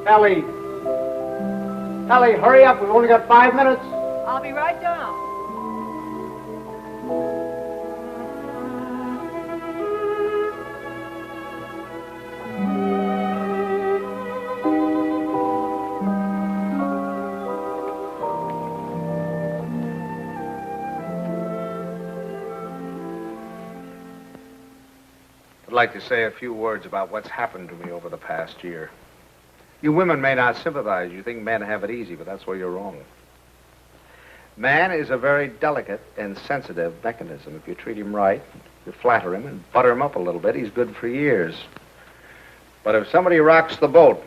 Ellie! Ellie, hurry up. We've only got 5 minutes. I'll be right down. I'd like to say a few words about what's happened to me over the past year. You women may not sympathize. You think men have it easy, but that's where you're wrong. Man is a very delicate and sensitive mechanism. If you treat him right, you flatter him and butter him up a little bit, he's good for years. But if somebody rocks the boat,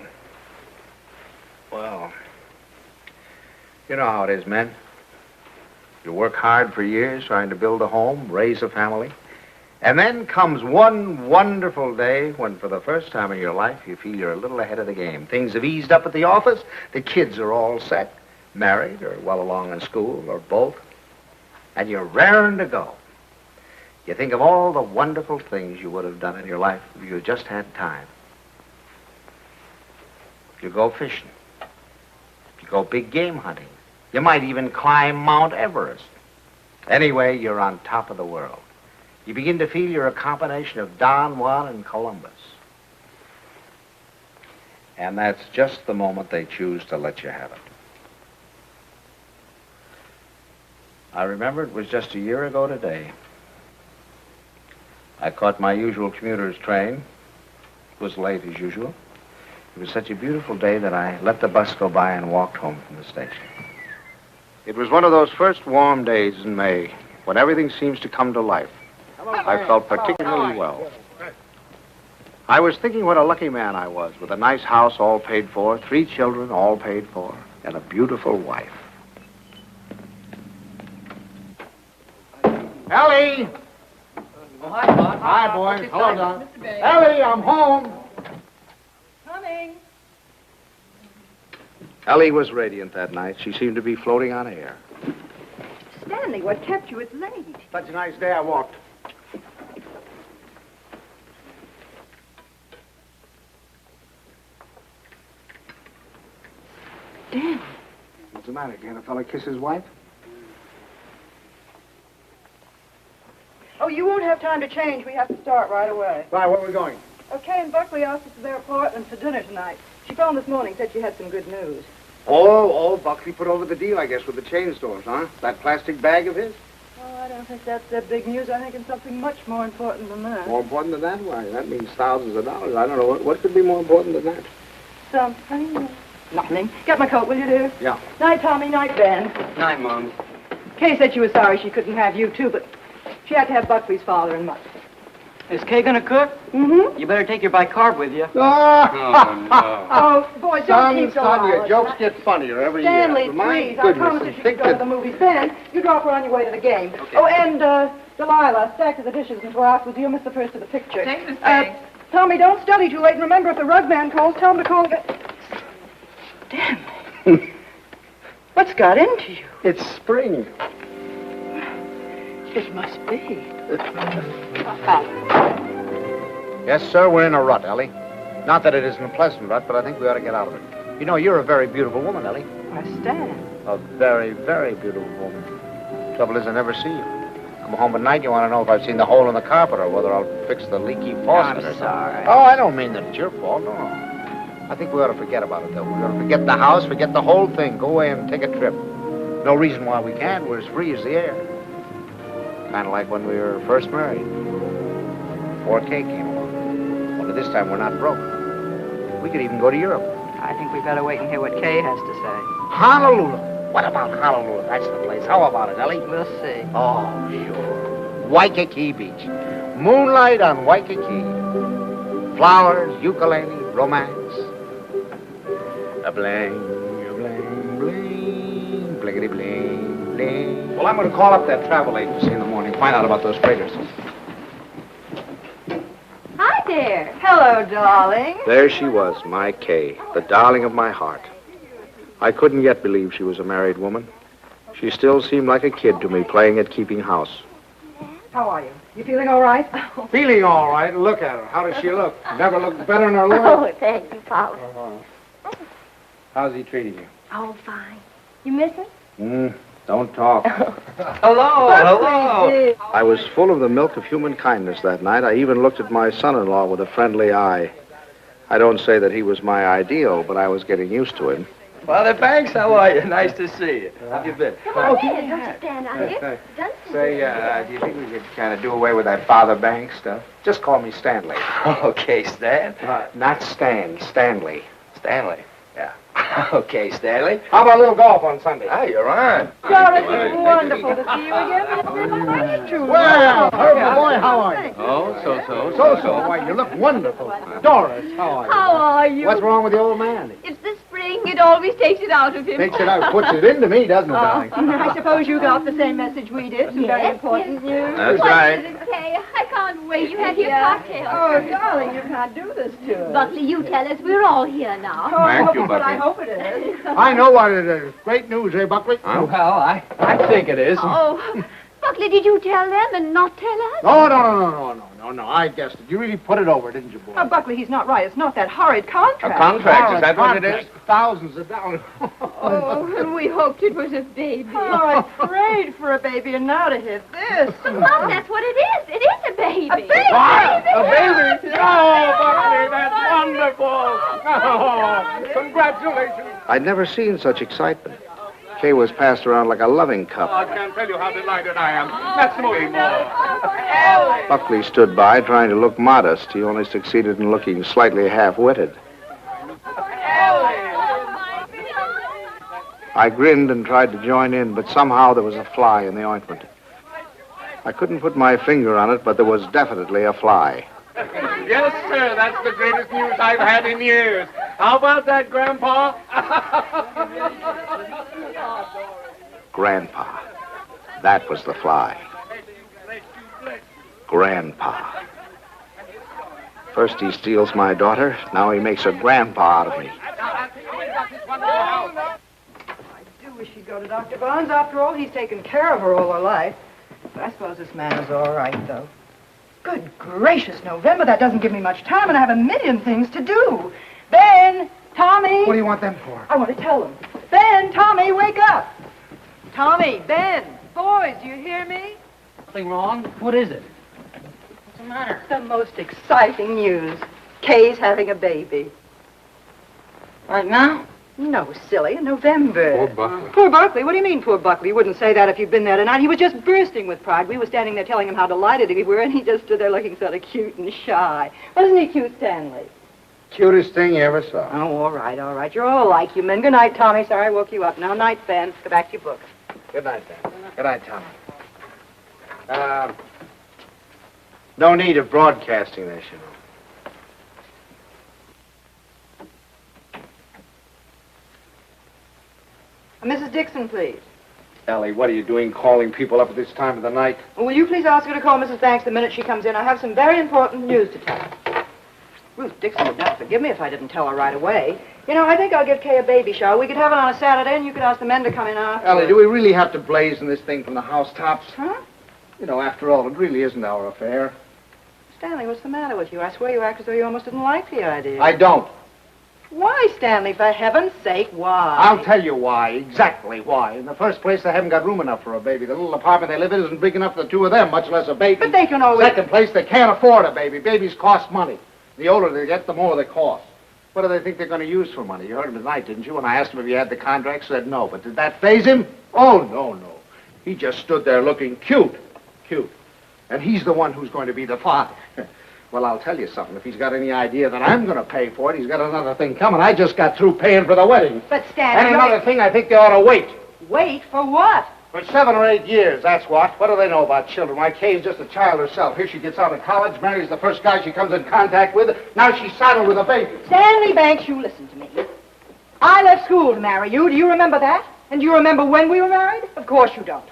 well, you know how it is, men. You work hard for years trying to build a home, raise a family. And then comes one wonderful day when, for the first time in your life, you feel you're a little ahead of the game. Things have eased up at the office. The kids are all set, married or well along in school or both. And you're raring to go. You think of all the wonderful things you would have done in your life if you just had time. You go fishing. You go big game hunting. You might even climb Mount Everest. Anyway, you're on top of the world. You begin to feel you're a combination of Don Juan and Columbus. And that's just the moment they choose to let you have it. I remember it was just a year ago today. I caught my usual commuter's train. It was late as usual. It was such a beautiful day that I let the bus go by and walked home from the station. It was one of those first warm days in May when everything seems to come to life. I felt particularly well. I was thinking what a lucky man I was, with a nice house all paid for, 3 children all paid for, and a beautiful wife. Ellie! Oh, hi, Bob. Hi, boys. Hello, Don. Ellie, I'm home. Coming. Ellie was radiant that night. She seemed to be floating on air. Stanley, what kept you? It's late. Such a nice day I walked. Dan. What's the matter? Can't a fella kiss his wife? Oh, you won't have time to change. We have to start right away. Right, where are we going? Kay and Buckley asked us to their apartment for dinner tonight. She phoned this morning, said she had some good news. Oh, Buckley put over the deal, I guess, with the chain stores, huh? That plastic bag of his? Oh, I don't think that's their big news. I think it's something much more important than that. More important than that? Why, that means thousands of dollars. I don't know. What could be more important than that? Something. Nothing. Get my coat, will you, dear? Yeah. Night, Tommy. Night, Ben. Night, Mom. Kay said she was sorry she couldn't have you, too, but she had to have Buckley's father and mother. Is Kay gonna cook? Mm-hmm. You better take your bicarb with you. Oh, no. Oh, boy, don't keep so son, your loud. jokes get funnier every Stanley, year. My please, I goodness, promise and you think should go to that... the movies. Ben, you drop her on your way to the game. Okay. Oh, and, Delilah, stack of the dishes into our house. You'll miss the first of the picture. Thanks, Miss Banks. Tommy, don't study too late. And remember, if the rug man calls, tell him to call again. Damn. What's got into you? It's spring. It must be. Yes, sir, we're in a rut, Ellie. Not that it isn't a pleasant rut, but I think we ought to get out of it. You know, you're a very beautiful woman, Ellie. I stand. A very, very beautiful woman. Trouble is, I never see you. Come home at night, you want to know if I've seen the hole in the carpet or whether I'll fix the leaky faucet or something. sorry. Oh, I don't mean that it's your fault, no. I think we ought to forget about it, though. We ought to forget the house, forget the whole thing. Go away and take a trip. No reason why we can't. We're as free as the air. Kind of like when we were first married. Before Kay came along. Only this time we're not broke. We could even go to Europe. I think we better wait and hear what Kay has to say. Honolulu. What about Honolulu? That's the place. How about it, Ellie? We'll see. Oh, sure. Waikiki Beach. Moonlight on Waikiki. Flowers, ukulele, romance. A bling, bling, blinkety bling, bling. Well, I'm going to call up that travel agency in the morning, find out about those freighters. Hi there. Hello, darling. There she was, my Kay, the darling of my heart. I couldn't yet believe she was a married woman. She still seemed like a kid to me, playing at keeping house. How are you? You feeling all right? Feeling all right. Look at her. How does she look? Never looked better in her life. Oh, thank you, Papa. How's he treating you? Oh, fine. You miss him? Don't talk. Hello. I was full of the milk of human kindness that night. I even looked at my son-in-law with a friendly eye. I don't say that he was my ideal, but I was getting used to him. Father Banks, how are you? Nice to see you. How have you been? Come on in. Don't you stand out here. Dunstan. Say, do you think we could kind of do away with that Father Banks stuff? Just call me Stanley. Okay, Stan. Not Stan, Stanley. Stanley. Yeah. Okay, Stanley. How about a little golf on Sunday? Ah, you're on. Doris, it's wonderful to see you again. How do you do? Well, Herbert, boy, how are you? Oh, so. So, why, you look wonderful. Doris, how are you? How are you? What's wrong with the old man? It's the spring. It always takes it out of him. Takes it out, puts it into me, doesn't it, darling? I suppose you got the same message we did. Some very important news. That's What right. is it, Kay? I can't wait. You had your cocktail. Oh, darling, you can't do this to us. Buckley, you tell us. We're all here now. Thank you, But I Buckley. hope it is. I know what it is. Great news, eh, Buckley? Well, I think it is. Oh, Buckley, did you tell them and not tell us? No, I guessed it. You really put it over, didn't you, boy? Oh, Buckley, he's not right. It's not that horrid contract. A contract, is that what it is? Thousands of dollars. Oh, and we hoped it was a baby. Oh, I prayed for a baby, and now to hit this. Mom, that's what it is. It is a baby. A baby? A baby? Oh, Buckley, that's wonderful. Oh, congratulations. I'd never seen such excitement. Kay was passed around like a loving cup. I can't tell you how delighted I am. That's moving more. Buckley stood by, trying to look modest. He only succeeded in looking slightly half-witted. I grinned and tried to join in, but somehow there was a fly in the ointment. I couldn't put my finger on it, but there was definitely a fly. Yes, sir, that's the greatest news I've had in years. How about that, Grandpa? Grandpa. That was the fly. Grandpa. First he steals my daughter, now he makes a grandpa out of me. I do wish he'd go to Dr. Barnes. After all, he's taken care of her all her life. But I suppose this man is all right, though. Good gracious, November, that doesn't give me much time, and I have a million things to do. Ben, Tommy. What do you want them for? I want to tell them. Ben, Tommy, wake up. Tommy, Ben, boys, do you hear me? Something wrong? What is it? What's the matter? The most exciting news. Kay's having a baby. Right now? No, silly, in November. Poor Buckley. Poor Buckley? What do you mean, poor Buckley? You wouldn't say that if you'd been there tonight. He was just bursting with pride. We were standing there telling him how delighted we were, and he just stood there looking sort of cute and shy. Wasn't he cute, Stanley? Cutest thing you ever saw. Oh, all right. You're all like you men. Good night, Tommy. Sorry I woke you up. Now, night, Ben. Go back to your books. Good night, Ben. Good night, Tommy. No need of broadcasting this, you know. Mrs. Dixon, please. Ellie, what are you doing calling people up at this time of the night? Will you please ask her to call Mrs. Banks the minute she comes in? I have some very important news to tell her. Ruth Dixon would not forgive me if I didn't tell her right away. You know, I think I'll give Kay a baby shower. We could have it on a Saturday, and you could ask the men to come in after. Ellie, do we really have to blazon this thing from the housetops? Huh? You know, after all, it really isn't our affair. Stanley, what's the matter with you? I swear you act as though you almost didn't like the idea. I don't. Why, Stanley? For heaven's sake, why? I'll tell you why, exactly why. In the first place, they haven't got room enough for a baby. The little apartment they live in isn't big enough for the two of them, much less a baby. But they can always... Second place, they can't afford a baby. Babies cost money. The older they get, the more they cost. What do they think they're going to use for money? You heard him tonight, didn't you? When I asked him if he had the contract, said no. But did that faze him? Oh, no. He just stood there looking cute. And he's the one who's going to be the father. Well, I'll tell you something. If he's got any idea that I'm going to pay for it, he's got another thing coming. I just got through paying for the wedding. But Stanley... And another thing, I think they ought to wait. Wait for what? For 7 or 8 years, that's what. What do they know about children? Why, Kay's just a child herself. Here she gets out of college, marries the first guy she comes in contact with. Now she's saddled with a baby. Stanley Banks, you listen to me. I left school to marry you. Do you remember that? And do you remember when we were married? Of course you don't.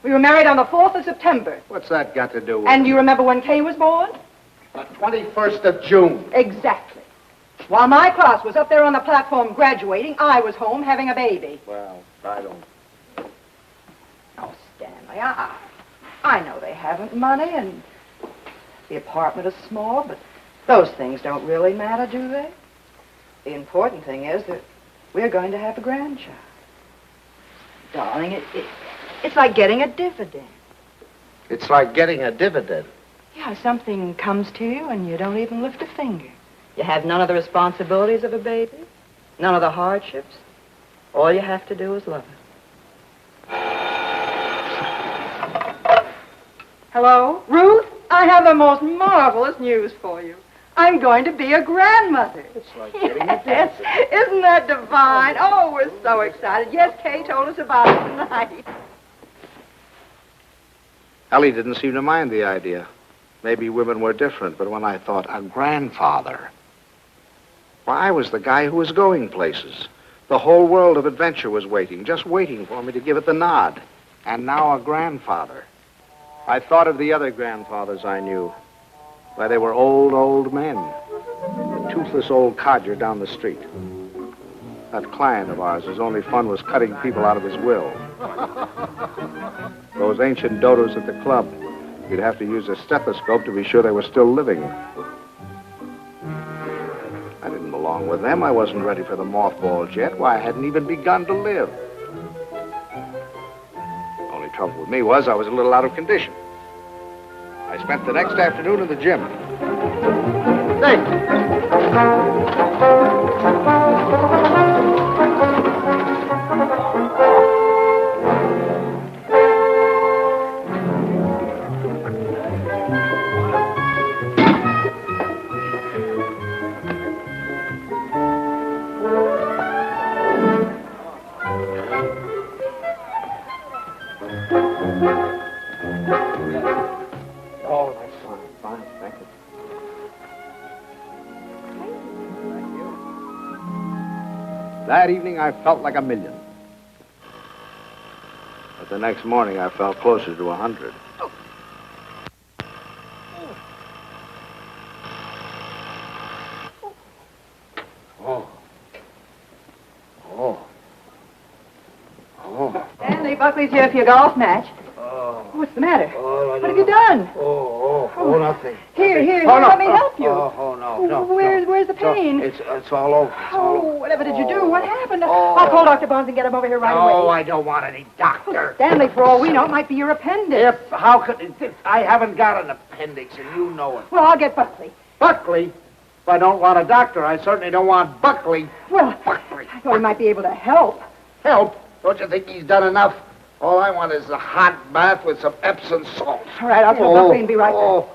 We were married on the 4th of September. What's that got to do with And do you remember when Kay was born? The 21st of June. Exactly. While my class was up there on the platform graduating, I was home having a baby. Well, I don't... Oh, Stanley, I know they haven't money and the apartment is small, but those things don't really matter, do they? The important thing is that we're going to have a grandchild. Darling, it's like getting a dividend. It's like getting a dividend. Yeah, something comes to you and you don't even lift a finger. You have none of the responsibilities of a baby, none of the hardships. All you have to do is love it. Hello? Ruth, I have the most marvelous news for you. I'm going to be a grandmother. It's like getting a Yes, isn't that divine? Oh, we're so excited. Yes, Kay told us about it tonight. Ellie didn't seem to mind the idea. Maybe women were different, but when I thought a grandfather, why, I was the guy who was going places. The whole world of adventure was waiting, just waiting for me to give it the nod. And now a grandfather. I thought of the other grandfathers I knew. Why, they were old men. A toothless old codger down the street. That client of ours, whose only fun was cutting people out of his will. Those ancient dodos at the club. You'd have to use a stethoscope to be sure they were still living. I didn't belong with them. I wasn't ready for the mothballs yet. Why, I hadn't even begun to live. The only trouble with me was I was a little out of condition. I spent the next afternoon in the gym. Thank Oh, that's fine. Thank you. That evening, I felt like $1 million. But the next morning, I felt closer to 100. Stanley, Buckley's here for your golf match. What's the matter? What have you done? Nothing. Here, Oh, no. let me help you. No. Where's the pain? It's all over. Whatever did you do? What happened? I'll call Dr. Bones and get him over here right away. Oh, I don't want any doctor. Stanley, for all we know, it might be your appendix. How could... I haven't got an appendix, and you know it. Well, I'll get Buckley. Buckley? If I don't want a doctor, I certainly don't want Buckley. Well, Buckley. I thought he might be able to help. Help? Don't you think he's done enough? All I want is a hot bath with some Epsom salt. All right, I'll tell Buckley and be right back.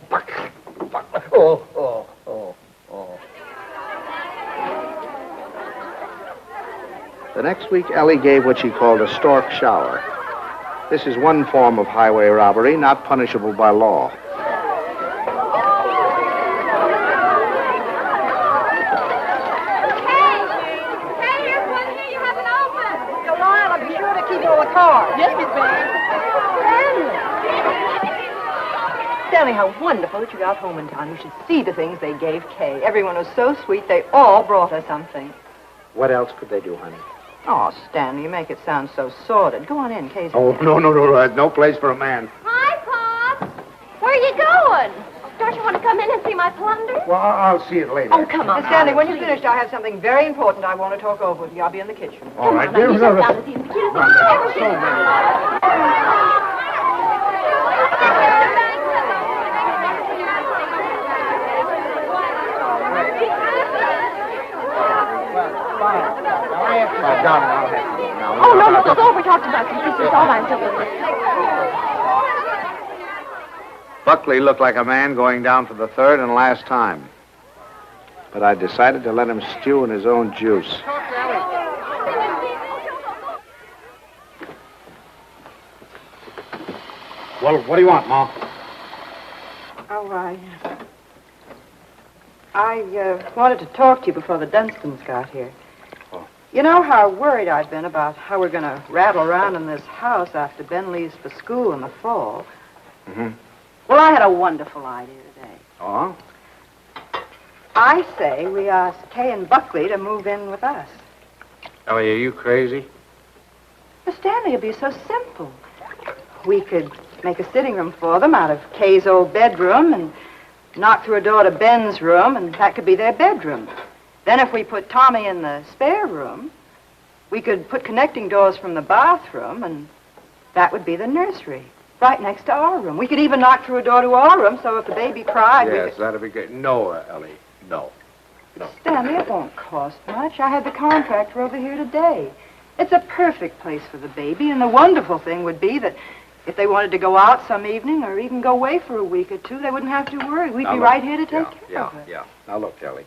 Buckley. The next week, Ellie gave what she called a stork shower. This is one form of highway robbery, not punishable by law. Hey, here's one here you haven't opened. Delilah, be sure to keep all the cards. Yes, Miss Banks. Stanley, how wonderful that you got home in time. You should see the things they gave Kay. Everyone was so sweet, they all brought her something. What else could they do, honey? Oh, Stanley, you make it sound so sordid. Go on in, Kay's. No. No place for a man. Hi, Pop. Where are you going? Don't you want to come in and see my plunder? Well, I'll see it later. Oh, come on. Stanley, when you're finished, I have something very important I want to talk over with you. I'll be in the kitchen. All right. Come on, you sit down with these cutest things I've ever seen. Oh, no, we talked about some pieces. All right, Buckley looked like a man going down for the third and last time. But I decided to let him stew in his own juice. Well, what do you want, Ma? Oh, I wanted to talk to you before the Dunstans got here. Oh. You know how worried I've been about how we're going to rattle around in this house after Ben leaves for school in the fall. Mm-hmm. Well, I had a wonderful idea today. Oh? I say we ask Kay and Buckley to move in with us. Ellie, are you crazy? But Stanley, it'd be so simple. We could make a sitting room for them out of Kay's old bedroom and knock through a door to Ben's room, and that could be their bedroom. Then if we put Tommy in the spare room, we could put connecting doors from the bathroom, and that would be the nursery, right next to our room. We could even knock through a door to our room, so if the baby cried, we Yes, could... that'd be great. No, Ellie, no. No. Stanley, it won't cost much. I had the contractor over here today. It's a perfect place for the baby, and the wonderful thing would be that if they wanted to go out some evening or even go away for a week or two, they wouldn't have to worry. We'd be right here to take care of it. Yeah. Now, look, Ellie,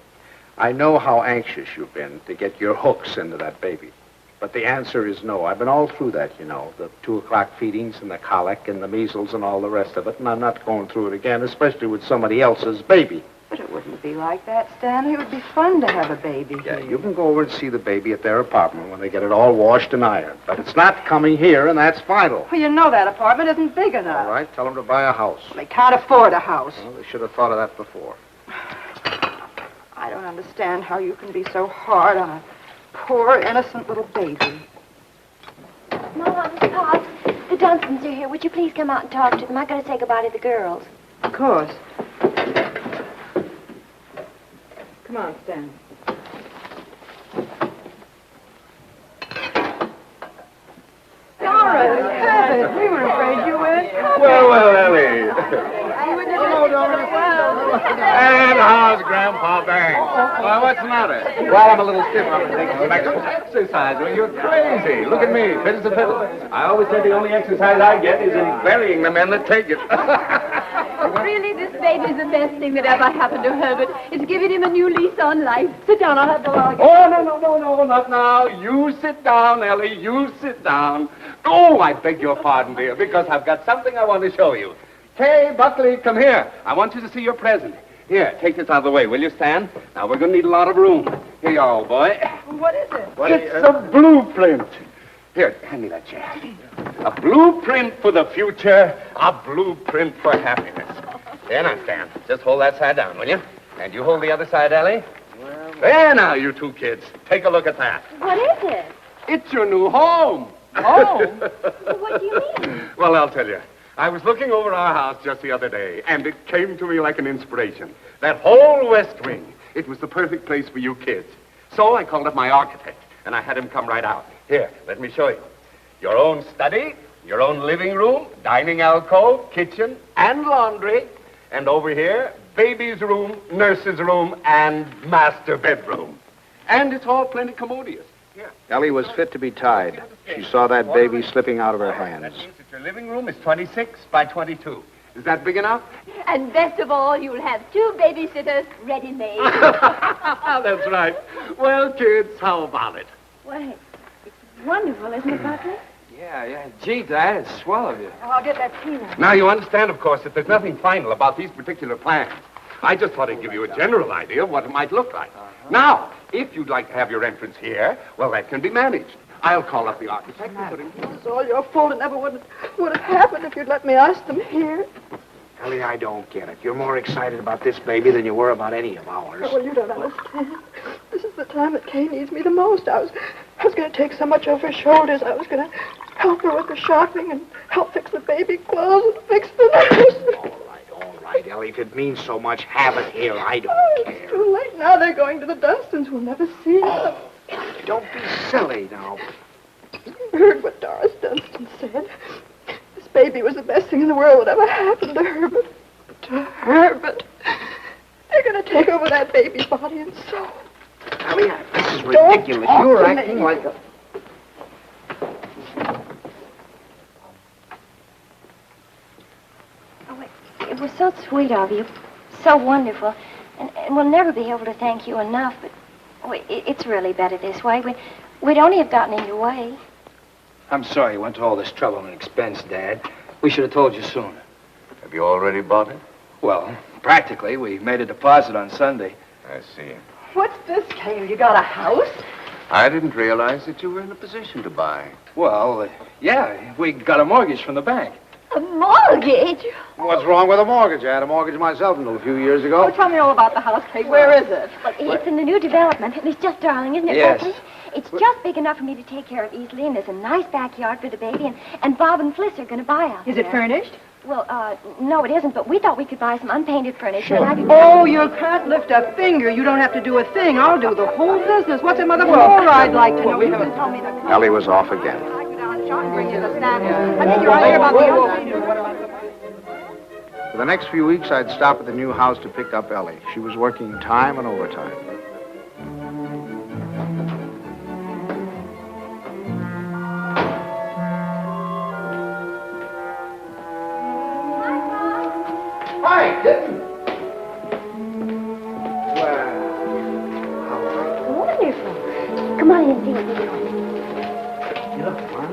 I know how anxious you've been to get your hooks into that baby. But the answer is no. I've been all through that, you know, the 2 o'clock feedings and the colic and the measles and all the rest of it, and I'm not going through it again, especially with somebody else's baby. But it wouldn't be like that, Stanley. It would be fun to have a baby Yeah, here. you can go over and see the baby at their apartment when they get it all washed and ironed. But it's not coming here, and that's final. Well, you know that apartment isn't big enough. All right, tell them to buy a house. They can't afford a house. Well, they should have thought of that before. I don't understand how you can be so hard on a poor, innocent little baby. Mom, Pop, the Dunstans are here. Would you please come out and talk to them? I gotta say goodbye to the girls. Of course. Come on, Stan. Doris, Herbert, we were afraid you weren't coming. Well, Ellie. Hello, Doris. And how's Grandpa Banks? Well, what's the matter? Well, I'm a little stiff. I'm taking some exercise. Well, you're crazy. Look at me, fit as a fiddle. I always say the only exercise I get is in burying the men that take it. Really, this baby's the best thing that ever happened to Herbert. It's giving him a new lease on life. Sit down, I'll have the log. Oh, no, not now. You sit down, Ellie. You sit down. Oh, I beg your pardon, dear, because I've got something I want to show you. Kay, Buckley, come here. I want you to see your present. Here, take this out of the way, will you, Stan? Now, we're going to need a lot of room. Here you are, old boy. What is it? It's a blueprint. Here, hand me that chair. A blueprint for the future, a blueprint for happiness. There now, Stan. Just hold that side down, will you? And you hold the other side, Ellie. There now, you 2 kids. Take a look at that. What is it? It's your new home. Home? What do you mean? Well, I'll tell you. I was looking over our house just the other day, and it came to me like an inspiration. That whole west wing, it was the perfect place for you kids. So I called up my architect, and I had him come right out. Here, let me show you. Your own study, your own living room, dining alcove, kitchen, and laundry. And over here, baby's room, nurse's room, and master bedroom. And it's all plenty commodious. Here. Ellie was fit to be tied. She saw that baby slipping out of her hands. That means that your living room is 26 by 22. Is that big enough? And best of all, you'll have 2 babysitters ready-made. That's right. Well, kids, how about it? Well, it's wonderful, isn't it, Buckley? Yeah. Gee, Dad, it's swell of you. Oh, I'll get that peanut. Now, you understand, of course, that there's nothing final about these particular plans. I just thought I'd give you a general idea of what it might look like. Now, if you'd like to have your entrance here, well, that can be managed. I'll call up the architect and put him... It's all your fault. It never would have happened if you'd let me ask them here. Ellie, I don't get it. You're more excited about this baby than you were about any of ours. Well, you don't understand. This is the time that Kay needs me the most. I was going to take so much off her shoulders. I was going to help her with the shopping and help fix the baby clothes and fix the necklace. All right, Ellie. If it means so much, have it here. I don't It's care. too late now. They're going to the Dunstans. We'll never see them. Don't be silly now. You heard what Doris Dunstan said. This baby was the best thing in the world that ever happened to Herbert. To Herbert. They're going to take over that baby's body and soul. Ellie, this is Don't ridiculous. talk You're to me. acting like a... It was so sweet of you, so wonderful, and we'll never be able to thank you enough, but it's really better this way. We'd only have gotten in your way. I'm sorry you went to all this trouble and expense, Dad. We should have told you sooner. Have you already bought it? Well, practically. We made a deposit on Sunday. I see. What's this, Kay? You got a house? I didn't realize that you were in a position to buy. Well, yeah, we got a mortgage from the bank. A mortgage? What's wrong with a mortgage? I had a mortgage myself until a few years ago. Oh, tell me all about the house, Kay. Where is it? Well, it's in the new development, and it's just darling, isn't it, Yes. Buckley? It's just big enough for me to take care of easily, and there's a nice backyard for the baby, and Bob and Fliss are going to buy out Is it there. furnished? Well, no, it isn't, but we thought we could buy some unpainted furniture. And I could... Oh, you can't lift a finger. You don't have to do a thing. I'll do the whole business. What's another more I'd like to know? You can tell me the color. Ellie was off again. I go down and shop and bring you the snack. I think you're right about the old. For the next few weeks, I'd stop at the new house to pick up Ellie. She was working time and overtime. Hi, Kitten. Wonderful. Come on in and see what we're doing. You look fine.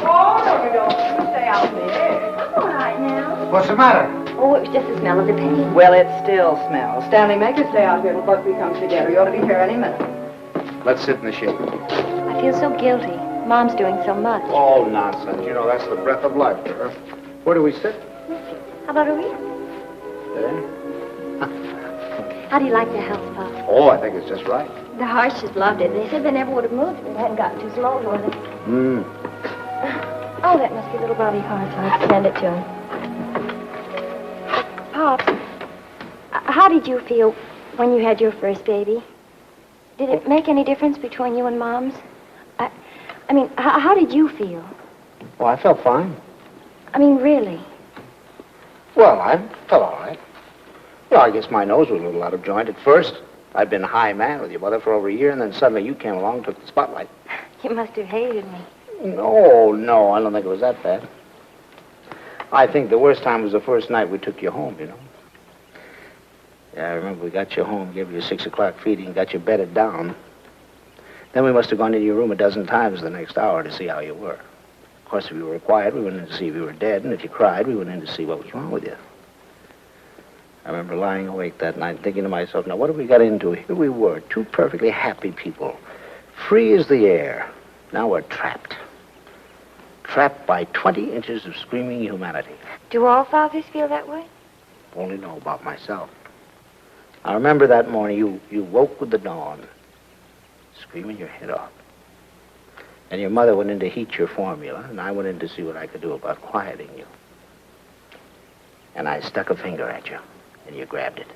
Oh, no, you don't. You stay out there. I'm all right now. What's the matter? Oh, it was just the smell of the paint. Well, it still smells. Stanley, make her stay out here till Buckley comes together. You ought to be here any minute. Let's sit in the shade. I feel so guilty. Mom's doing so much. Oh, nonsense. You know, that's the breath of life for her. Where do we sit? How about over here? There. How do you like the house, Pop? Oh, I think it's just right. The Harshes loved it. They said they never would have moved if it hadn't gotten too slow with it. Oh, that must be little Bobby Hart. I'll send it to him. Pops, how did you feel when you had your first baby? Did it make any difference between you and Mom's? I mean, how did you feel? Oh, I felt fine. I mean, really? Well, I felt all right. Well, I guess my nose was a little out of joint at first. I'd been high man with your mother for over a year, and then suddenly you came along and took the spotlight. You must have hated me. No, I don't think it was that bad. I think the worst time was the first night we took you home, you know. Yeah, I remember we got you home, gave you a 6 o'clock feeding, got you bedded down. Then we must have gone into your room a dozen times the next hour to see how you were. Of course, if you were quiet, we went in to see if you were dead, and if you cried, we went in to see what was wrong with you. I remember lying awake that night thinking to myself, now what have we got into? Here we were, two perfectly happy people, free as the air. Now we're trapped. Trapped by 20 inches of screaming humanity. Do all fathers feel that way? Only know about myself. I remember that morning you woke with the dawn, screaming your head off. And your mother went in to heat your formula, and I went in to see what I could do about quieting you. And I stuck a finger at you, and you grabbed it.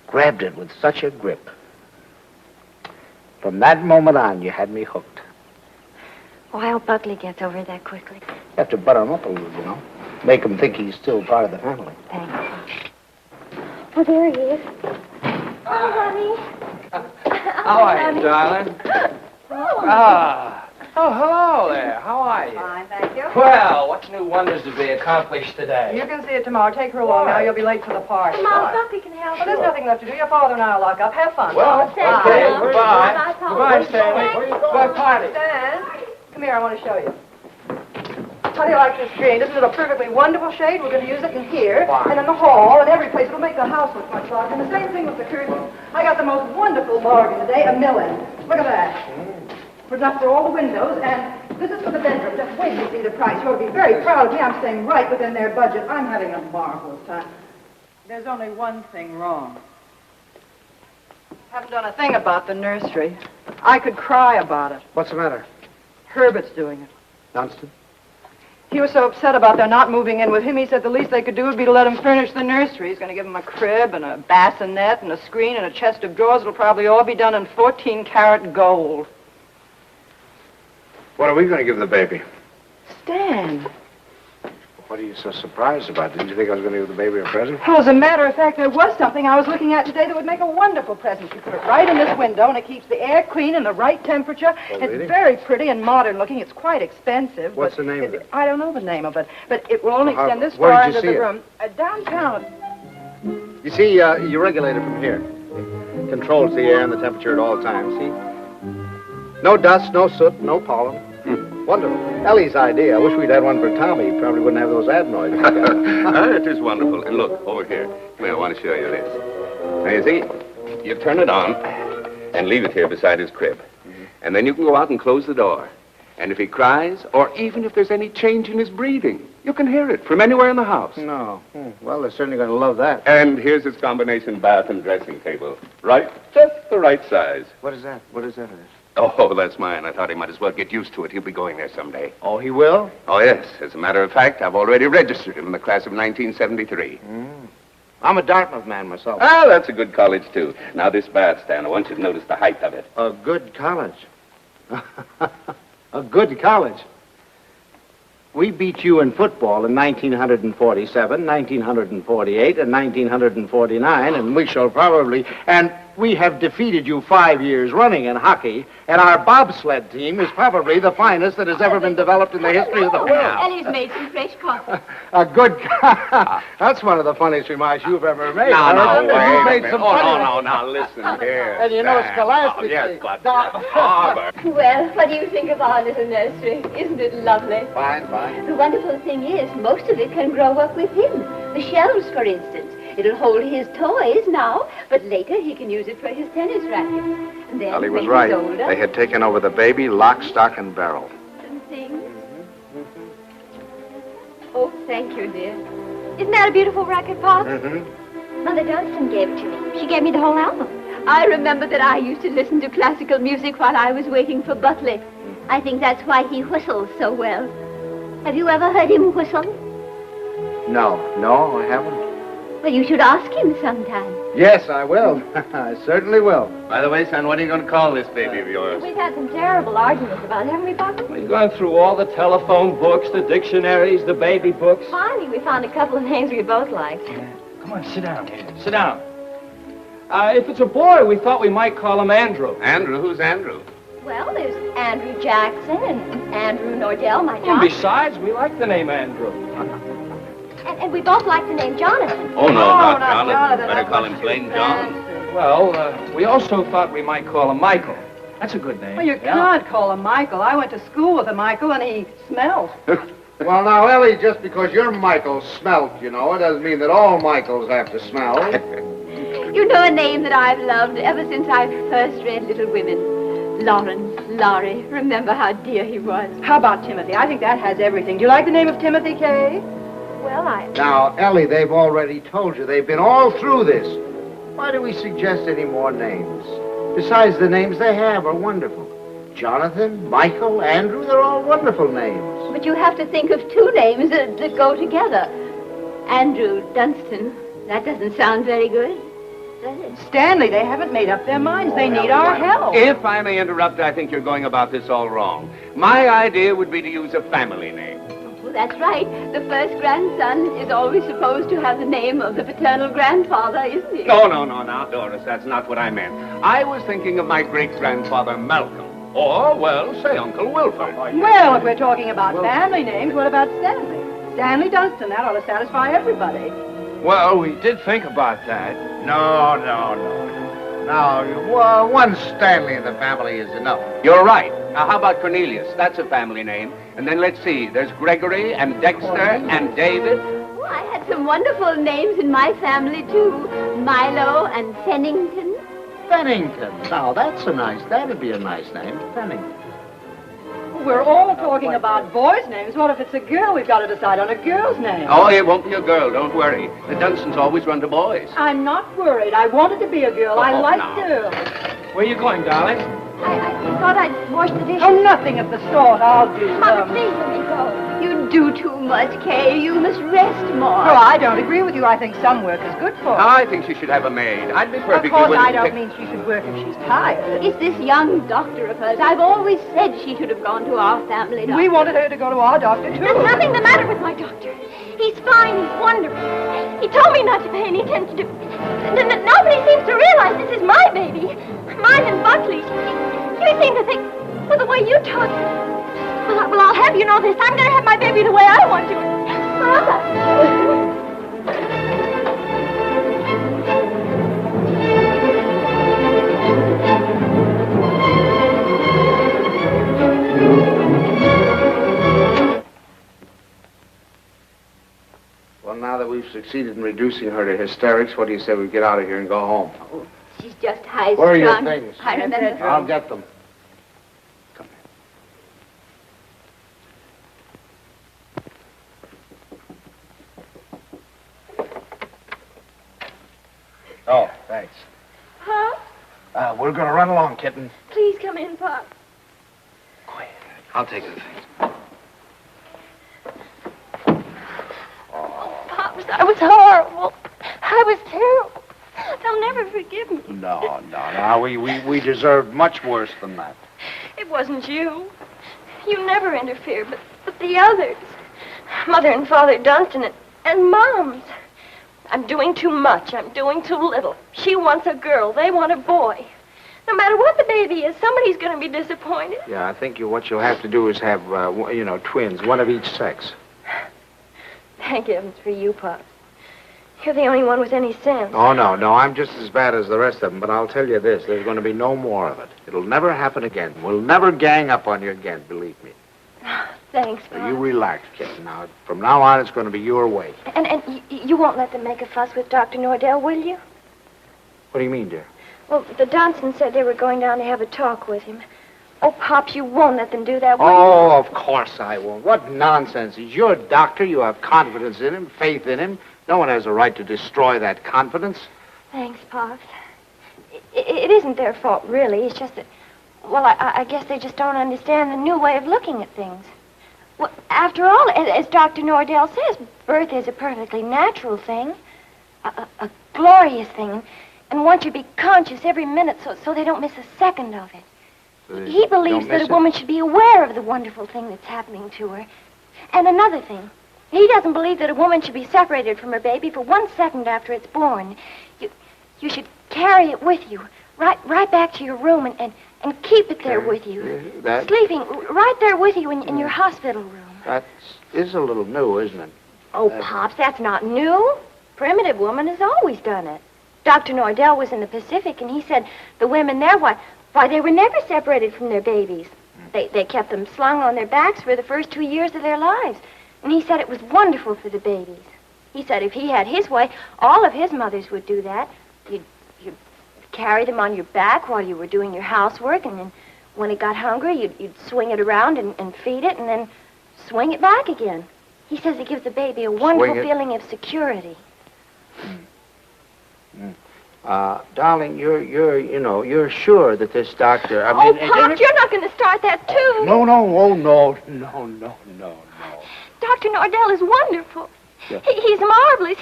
Grabbed it with such a grip. From that moment on, you had me hooked. Oh, I hope Buckley gets over that quickly. You have to butter him up a little, you know. Make him think he's still part of the family. Thanks. Oh, there he is. Oh, honey. How are you, darling? Oh, hello there. How are you? Fine, thank you. Well, what new wonders to be accomplished today? You can see it tomorrow. Take her along now. You'll be late for the party. Mom, Buckley can help Well, there's nothing left to do. Your father and I'll lock up. Have fun. Well, thank okay, you. goodbye. Bye, Paul. Goodbye, Stanley. Goodbye, party. Stan, come here. I want to show you. How do you like this green? Isn't it a perfectly wonderful shade? We're going to use it in here, and in the hall, and every place. It'll make the house look much larger. And the same thing with the curtains. I got the most wonderful bargain today, a million. Look at that. For enough for all the windows, and this is for the bedroom. Just wait to see the price. You ought to be very proud of me. I'm staying right within their budget. I'm having a marvelous time. There's only one thing wrong. Haven't done a thing about the nursery. I could cry about it. What's the matter? Herbert's doing it. Dunstan? He was so upset about their not moving in with him, he said the least they could do would be to let him furnish the nursery. He's going to give him a crib and a bassinet and a screen and a chest of drawers. It'll probably all be done in 14-karat gold. What are we going to give the baby? Stan. What are you so surprised about? Didn't you think I was going to give the baby a present? Well, as a matter of fact, there was something I was looking at today that would make a wonderful present. You put it right in this window, and it keeps the air clean and the right temperature. Oh, It's really? very pretty and modern looking. It's quite expensive. What's but the name of it? I don't know the name of it, but it will only Well, extend this where far did you into see the it? room. Downtown. You see, you regulate it from here. It controls the air and the temperature at all times, see? No dust, no soot, no pollen. Wonderful. Ellie's idea. I wish we'd had one for Tommy. He probably wouldn't have those adenoids. It is wonderful. And look, over here. Come here, I want to show you this. Now, you see, you turn it on and leave it here beside his crib. And then you can go out and close the door. And if he cries, or even if there's any change in his breathing, you can hear it from anywhere in the house. No. Well, they're certainly going to love that. And here's his combination bath and dressing table. Right? Just the right size. What is that? What is that? Oh, that's mine. I thought he might as well get used to it. He'll be going there someday. Oh, he will? Oh, yes. As a matter of fact, I've already registered him in the class of 1973. I'm a Dartmouth man myself. Ah, that's a good college, too. Now, this bath stand, I want you to notice the height of it. A good college. A good college. We beat you in football in 1947, 1948, and 1949, and we shall probably... And we have defeated you 5 years running in hockey, and our bobsled team is probably the finest that has ever been developed in the history of the world. Ellie's made some fresh coffee. A good... That's one of the funniest remarks you've ever made. No, You've wait made a some minute. funny- No, now, listen here. And you know, Stan. scholastically... Oh, yes, but... Well, what do you think of our little nursery? Isn't it lovely? Fine, fine. The wonderful thing is, most of it can grow up with him. The shelves, for instance. It'll hold his toys now, but later he can use it for his tennis racket. And then, Ellie when was right. he's older, They had taken over the baby, lock, stock, and barrel. and things. Oh, thank you, dear. Isn't that a beautiful racket, Pop? Mother Dunstan gave it to me. She gave me the whole album. I remember that I used to listen to classical music while I was waiting for Buckley. I think that's why he whistles so well. Have you ever heard him whistle? No, I haven't. Well, you should ask him sometime. Yes, I will. I certainly will. By the way, son, what are you going to call this baby of yours? We've had some terrible arguments about it, haven't we, Buckley? We've gone through all the telephone books, the dictionaries, the baby books. Finally, we found a couple of names we both liked. Come on, sit down here. Sit down. If it's a boy, we thought we might call him Andrew. Andrew? Who's Andrew? Well, there's Andrew Jackson and Andrew Nordell, my And John. besides, we like the name Andrew. And we both like the name Jonathan. Oh, no, not not Jonathan. Jonathan. Better That's call what him she plain was John. fancying. Well, we also thought we might call him Michael. That's a good name. Well, you can't call him Michael. I went to school with a Michael, and he smelled. Well, now, Ellie, just because your Michael smelt, you know, it doesn't mean that all Michaels have to smell. You know a name that I've loved ever since I first read Little Women. Lawrence, Laurie. Remember how dear he was. How about Timothy? I think that has everything. Do you like the name of Timothy, Kay? Well, Now, Ellie, they've already told you. They've been all through this. Why do we suggest any more names? Besides, the names they have are wonderful. Jonathan, Michael, Andrew, they're all wonderful names. But you have to think of two names that go together. Andrew Dunstan. That doesn't sound very good, does it? Stanley, they haven't made up their minds. They need our help. If I may interrupt, I think you're going about this all wrong. My idea would be to use a family name. Well, that's right. The first grandson is always supposed to have the name of the paternal grandfather, isn't he? No, now, Doris, that's not what I meant. I was thinking of my great-grandfather Malcolm. Or, well, say Uncle Wilford. Well, if we're talking about family names, what about Stanley? Stanley Dunstan. That ought to satisfy everybody. Well, we did think about that. No. Now, one Stanley in the family is enough. You're right. Now, how about Cornelius? That's a family name. And then let's see. There's Gregory and Dexter and David. Oh, I had some wonderful names in my family, too. Milo and Pennington. Bennington. Now, that'd be a nice name, Bennington. We're all talking about boys' names. What if it's a girl? We've got to decide on a girl's name. Oh, it won't be a girl. Don't worry. The Dunstans always run to boys. I'm not worried. I wanted to be a girl. I like now. girls. Where you going, darling? I thought I'd wash the dishes. Oh, nothing of the sort. I'll do Mother, them. please let me go. You do too much, Kay. You must rest more. Oh, I don't agree with you. I think some work is good for her. I think she should have a maid. I'd be Of perfectly course, willing I to don't pick- mean she should work if she's tired. It's this young doctor of hers. I've always said she should have gone to our family doctor. We wanted her to go to our doctor, too. There's nothing the matter with my doctor. He's fine. He's wonderful. He told me not to pay any attention to... Nobody seems to realize this is my baby. Mine and Buckley's. You seem to think, well, the way you talk... Well, I'll have you know this. I'm going to have my baby the way I want to. Mama. now that we've succeeded in reducing her to hysterics, what do you say we get out of here and go home? Oh, she's just high-strung. Where are your things? I remember. I'll get them. Come here. Oh, thanks. Huh? We're going to run along, kitten. Please come in, Pop. Quiet. I'll take the things. Pops, I was horrible. I was terrible. They'll never forgive me. No. We deserved much worse than that. It wasn't you. You never interfered, but the others. Mother and Father Dunstan and Moms. I'm doing too much. I'm doing too little. She wants a girl. They want a boy. No matter what the baby is, somebody's going to be disappointed. Yeah, I think what you'll have to do is have, twins, one of each sex. Thank heavens for you, Pop. You're the only one with any sense. Oh, no, I'm just as bad as the rest of them, but I'll tell you this, there's going to be no more of it. It'll never happen again. We'll never gang up on you again, believe me. Thanks, Pop. So you relax, kid. Now, from now on, it's going to be your way. And you won't let them make a fuss with Dr. Nordell, will you? What do you mean, dear? Well, the Dunstans said they were going down to have a talk with him. Oh, Pops, you won't let them do that, will you? Oh, of course I won't. What nonsense. He's your doctor. You have confidence in him, faith in him. No one has a right to destroy that confidence. Thanks, Pops. It isn't their fault, really. It's just that, well, I guess they just don't understand the new way of looking at things. Well, after all, as Dr. Nordell says, birth is a perfectly natural thing, a glorious thing, and one should be conscious every minute so they don't miss a second of it. He believes that a woman should be aware of the wonderful thing that's happening to her. And another thing, he doesn't believe that a woman should be separated from her baby for 1 second after it's born. You should carry it with you, right back to your room and keep it there with you. Sleeping right there with you in your hospital room. That is a little new, isn't it? Oh, Pops, that's not new. Primitive woman has always done it. Dr. Nordell was in the Pacific, and he said the women there, why, they were never separated from their babies. They kept them slung on their backs for the first 2 years of their lives. And he said it was wonderful for the babies. He said if he had his way, all of his mothers would do that. You'd carry them on your back while you were doing your housework, and then when it got hungry, you'd swing it around and feed it, and then swing it back again. He says it gives the baby a wonderful feeling of security. Darling, you're sure that this doctor... Pops, you're not going to start that, too. No. Dr. Nordell is wonderful. Yeah. He's marvelous.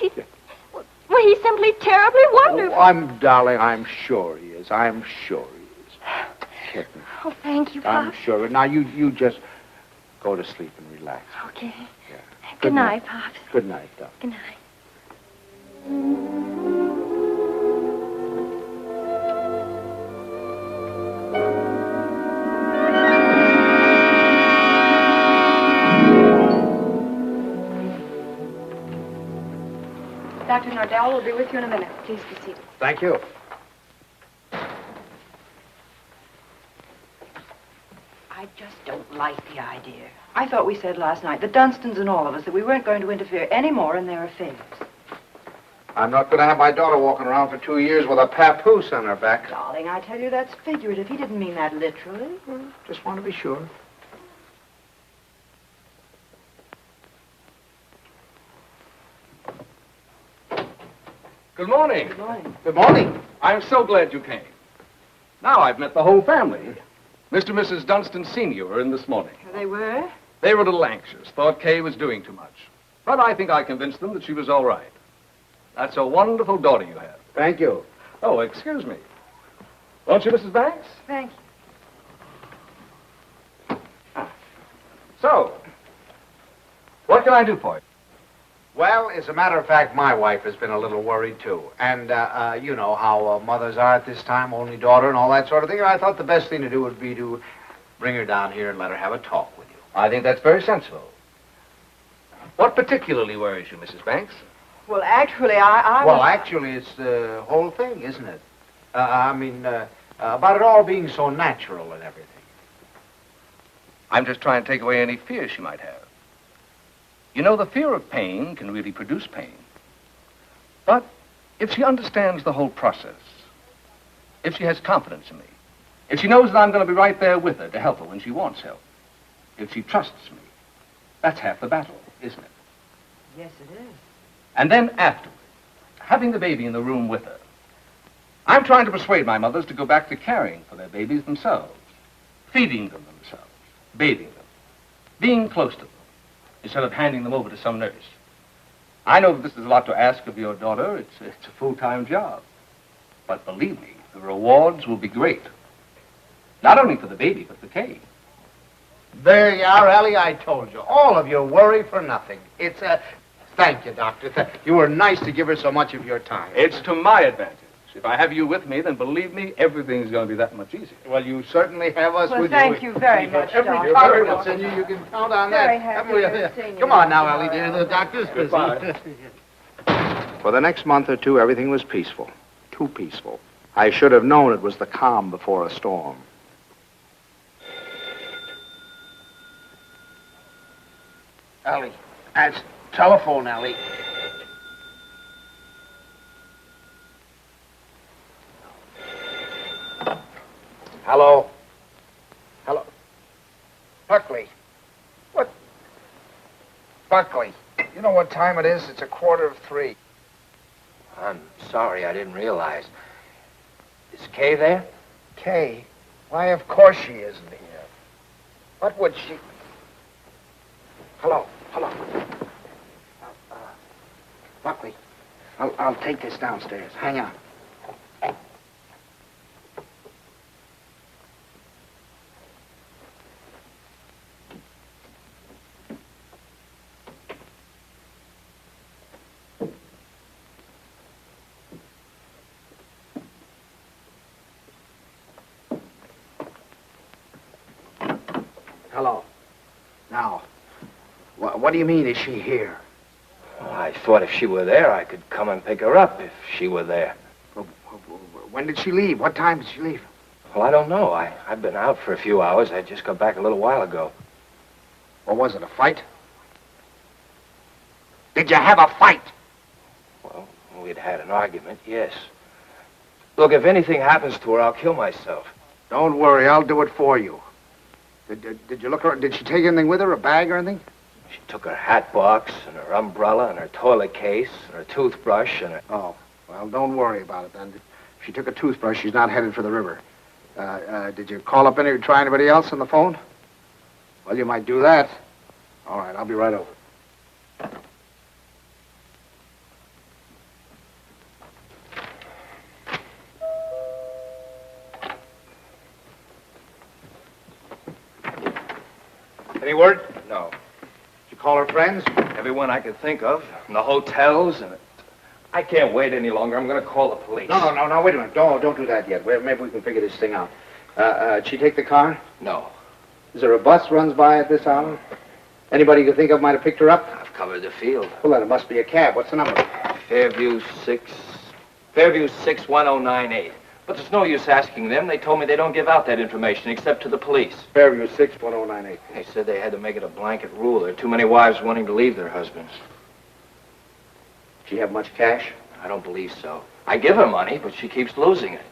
Well, he's simply terribly wonderful. Darling, I'm sure he is. I'm sure he is. Kitten. Oh, thank you, I'm Pops. sure. Now, you just go to sleep and relax. Okay. Yeah. Good night, Pops. Good night, darling. Good night. Dr. Nordell will be with you in a minute. Please be seated. Thank you. I just don't like the idea. I thought we said last night, the Dunstans and all of us, that we weren't going to interfere any more in their affairs. I'm not going to have my daughter walking around for 2 years with a papoose on her back. Darling, I tell you, that's figurative. He didn't mean that literally. Just want to be sure. Good morning. Good morning. Good morning. I'm so glad you came. Now I've met the whole family. Mr. and Mrs. Dunstan Sr. were in this morning. They were? They were a little anxious, thought Kay was doing too much. But I think I convinced them that she was all right. That's a wonderful daughter you have. Thank you. Oh, excuse me. Won't you, Mrs. Banks? Thank you. So, what can I do for you? Well, as a matter of fact, my wife has been a little worried, too. And, you know how mothers are at this time, only daughter and all that sort of thing. And I thought the best thing to do would be to bring her down here and let her have a talk with you. I think that's very sensible. What particularly worries you, Mrs. Banks? Well, actually, I Well, was... actually, it's the whole thing, isn't it? About it all being so natural and everything. I'm just trying to take away any fear she might have. You know, the fear of pain can really produce pain. But if she understands the whole process, if she has confidence in me, if she knows that I'm going to be right there with her to help her when she wants help, if she trusts me, that's half the battle, isn't it? Yes, it is. And then afterward, having the baby in the room with her, I'm trying to persuade my mothers to go back to caring for their babies themselves, feeding them themselves, bathing them, being close to them, instead of handing them over to some nurse. I know that this is a lot to ask of your daughter. It's a full-time job. But believe me, the rewards will be great. Not only for the baby, but for Kay. There you are, Ellie. I told you. All of your worry for nothing. It's a... Thank you, Doctor. You were nice to give her so much of your time. It's to my advantage. If I have you with me, then believe me, everything's going to be that much easier. Well, you certainly have us Well, with thank you. you very much, Every Doctor. confidence in you, you can count on Very that. happy Haven't we? to have seen you, Come on now, Mr. Ellie, dear. Morrow. The doctor's busy. Goodbye. For the next month or two, everything was peaceful. Too peaceful. I should have known it was the calm before a storm. Ellie, that's telephone, Ellie. Hello? Hello? Buckley. What? Buckley. You know what time it is? It's 2:45. I'm sorry, I didn't realize. Is Kay there? Kay? Why, of course she isn't here. What would she... Hello? Buckley, I'll take this downstairs. Hang on. Hello. Now, what do you mean, is she here? Well, I thought if she were there, I could come and pick her up if she were there. When did she leave? What time did she leave? Well, I don't know. I've been out for a few hours. I just got back a little while ago. Or was it a fight? Did you have a fight? Well, we'd had an argument, yes. Look, if anything happens to her, I'll kill myself. Don't worry, I'll do it for you. Did you look her? Did she take anything with her, a bag or anything? She took her hat box and her umbrella and her toilet case and her toothbrush and her... Oh, well, don't worry about it then. If she took a toothbrush, she's not headed for the river. Did you call up try anybody else on the phone? Well, you might do that. All right, I'll be right over. Any word? No. Did you call her friends? Everyone I could think of. And the hotels and... I can't wait any longer. I'm going to call the police. No, wait a minute. Don't do that yet. Maybe we can figure this thing out. Did she take the car? No. Is there a bus runs by at this hour? Anybody you think of might have picked her up? I've covered the field. Well, then it must be a cab. What's the number? Fairview 61098. But there's no use asking them. They told me they don't give out that information except to the police. Fairview 61098. They said they had to make it a blanket rule. There are too many wives wanting to leave their husbands. Did she have much cash? I don't believe so. I give her money, but she keeps losing it.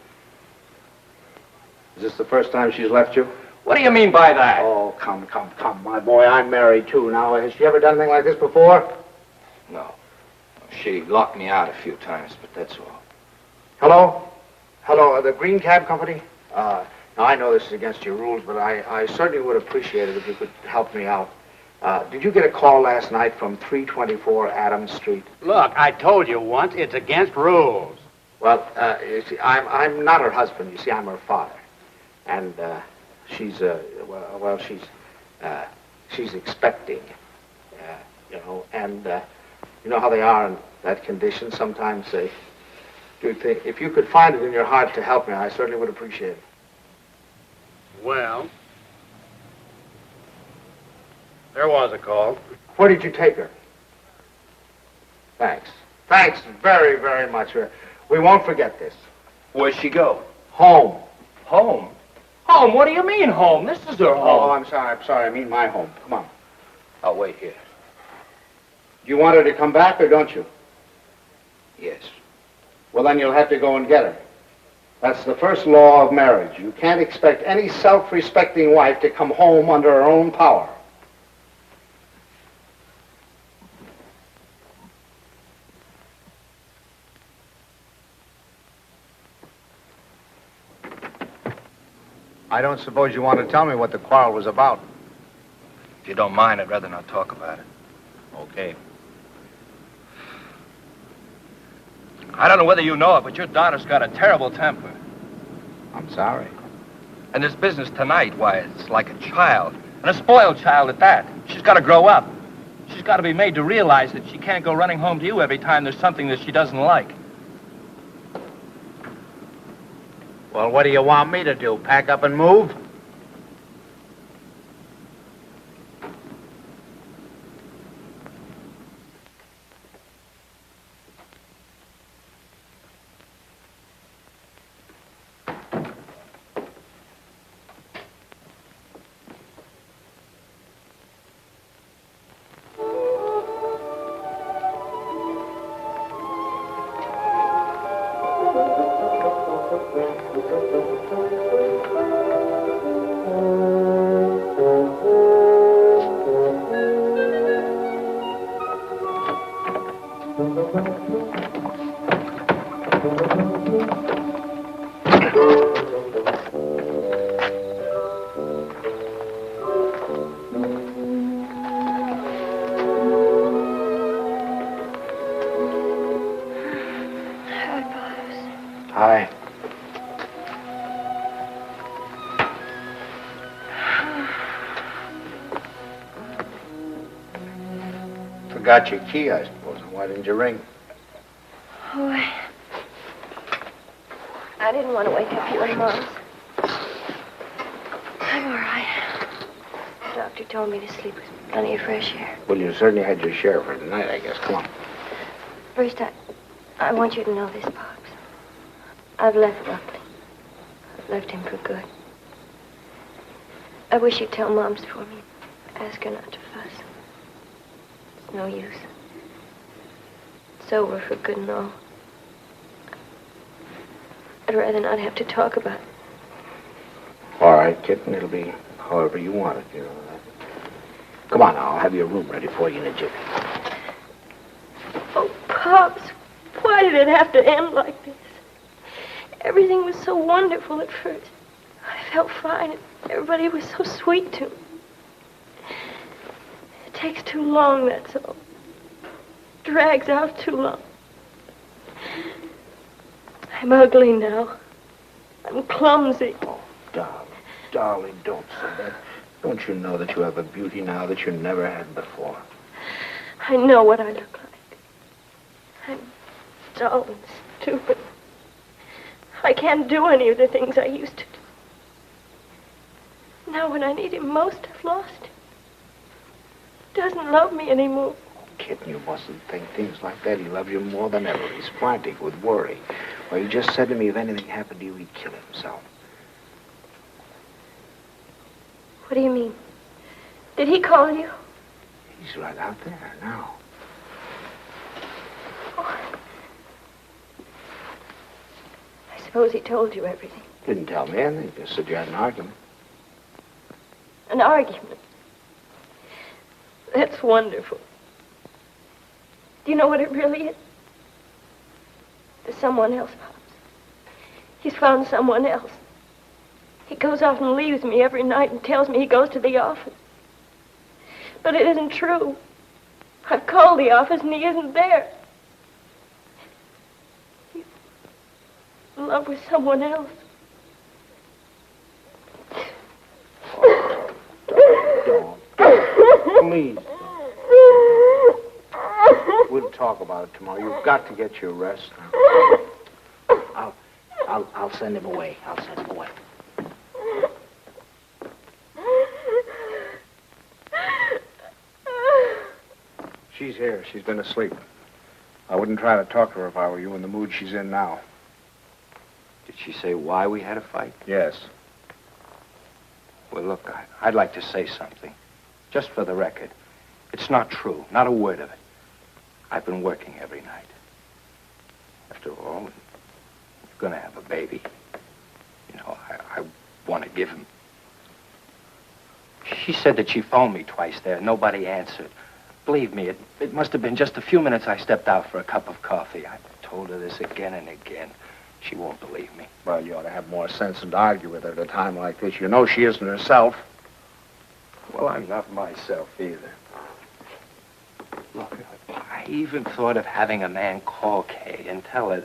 Is this the first time she's left you? What do you mean by that? Oh, come, my boy. I'm married, too. Now, has she ever done anything like this before? No. She locked me out a few times, but that's all. Hello, the Green Cab Company? Now, I know this is against your rules, but I certainly would appreciate it if you could help me out. Did you get a call last night from 324 Adams Street? Look, I told you once, it's against rules. Well, you see, I'm not her husband. You see, I'm her father. And, she's expecting, and you know how they are in that condition. Sometimes they do think. If you could find it in your heart to help me, I certainly would appreciate it. Well, there was a call. Where did you take her? Thanks very, very much. We won't forget this. Where'd she go? Home. Home? Home? What do you mean home? This is her home. Oh, I'm sorry. I mean my home. Come on. I'll wait here. Do you want her to come back or don't you? Yes. Well, then you'll have to go and get her. That's the first law of marriage. You can't expect any self-respecting wife to come home under her own power. I don't suppose you want to tell me what the quarrel was about. If you don't mind, I'd rather not talk about it. Okay. I don't know whether you know it, but your daughter's got a terrible temper. I'm sorry. And this business tonight, why, it's like a child. And a spoiled child at that. She's got to grow up. She's got to be made to realize that she can't go running home to you every time there's something that she doesn't like. Well, what do you want me to do? Pack up and move? Hi. Forgot your key, I suppose. Why didn't you ring? Oh, I didn't want to wake up you and Mom's. I'm all right. The doctor told me to sleep with plenty of fresh air. Well, you certainly had your share for tonight, I guess. Come on. First, I want you to know this, Pops. I've left Buckley. I've left him for good. I wish you'd tell Mom's for me. Ask her not to fuss. It's no use. It's over for good and all. I'd rather not have to talk about it. All right, kitten. It'll be however you want it, you know. Come on now. I'll have your room ready for you in a jiffy. Oh, Pops, why did it have to end like this? Everything was so wonderful at first. I felt fine, and everybody was so sweet to me. It takes too long, that's all. Drags out too long. I'm ugly now. I'm clumsy. Oh, darling, don't say that. Don't you know that you have a beauty now that you never had before? I know what I look like. I'm dull and stupid. I can't do any of the things I used to do. Now when I need him most, I've lost him. He doesn't love me anymore. Kitten, you mustn't think things like that. He loves you more than ever. He's frantic with worry. Well, he just said to me if anything happened to you, he'd kill himself. What do you mean? Did he call you? He's right out there now. Oh. I suppose he told you everything. Didn't tell me anything. Just said you had an argument. An argument? That's wonderful. Do you know what it really is? There's someone else, Pops. He's found someone else. He goes off and leaves me every night and tells me he goes to the office. But it isn't true. I've called the office and he isn't there. He's in love with someone else. Don't. Please. We'll talk about it tomorrow. You've got to get your rest now. I'll send him away. I'll send him away. She's here. She's been asleep. I wouldn't try to talk to her if I were you in the mood she's in now. Did she say why we had a fight? Yes. Well, look, I'd like to say something. Just for the record. It's not true. Not a word of it. I've been working every night. After all, you're going to have a baby. You know, I want to give him. She said that she phoned me twice there. Nobody answered. Believe me, it must have been just a few minutes I stepped out for a cup of coffee. I've told her this again and again. She won't believe me. Well, you ought to have more sense than to argue with her at a time like this. You know she isn't herself. Well, I'm not myself either. Look, I even thought of having a man call Kay and tell her.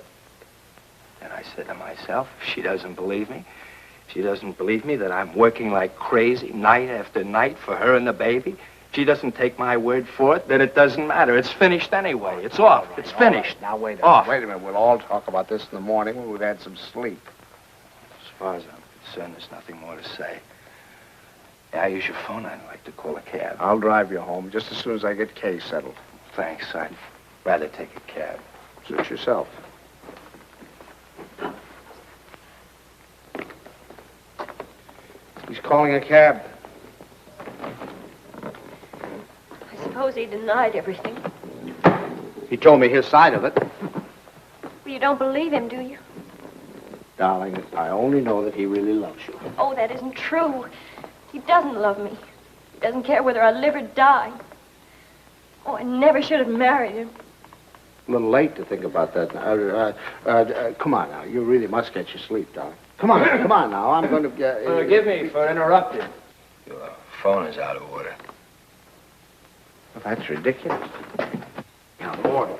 And I said to myself, if she doesn't believe me, she doesn't believe me that I'm working like crazy night after night for her and the baby. She doesn't take my word for it, then it doesn't matter. It's finished anyway. It's off. It's finished. Now, wait a minute. Off. Wait a minute. We'll all talk about this in the morning when we've had some sleep. As far as I'm concerned, there's nothing more to say. Yeah, I use your phone. I'd like to call a cab. I'll drive you home just as soon as I get Kay settled. Thanks. I'd rather take a cab. Suit yourself. He's calling a cab. I suppose he denied everything. He told me his side of it. Well, you don't believe him, do you? Darling, I only know that he really loves you. Oh, that isn't true. He doesn't love me. He doesn't care whether I live or die. Oh, I never should have married him. A little late to think about that. Come on now. You really must get your sleep, darling. Come on now. I'm going to... Forgive me for interrupting. Your phone is out of order. Well, that's ridiculous. Now, Lord.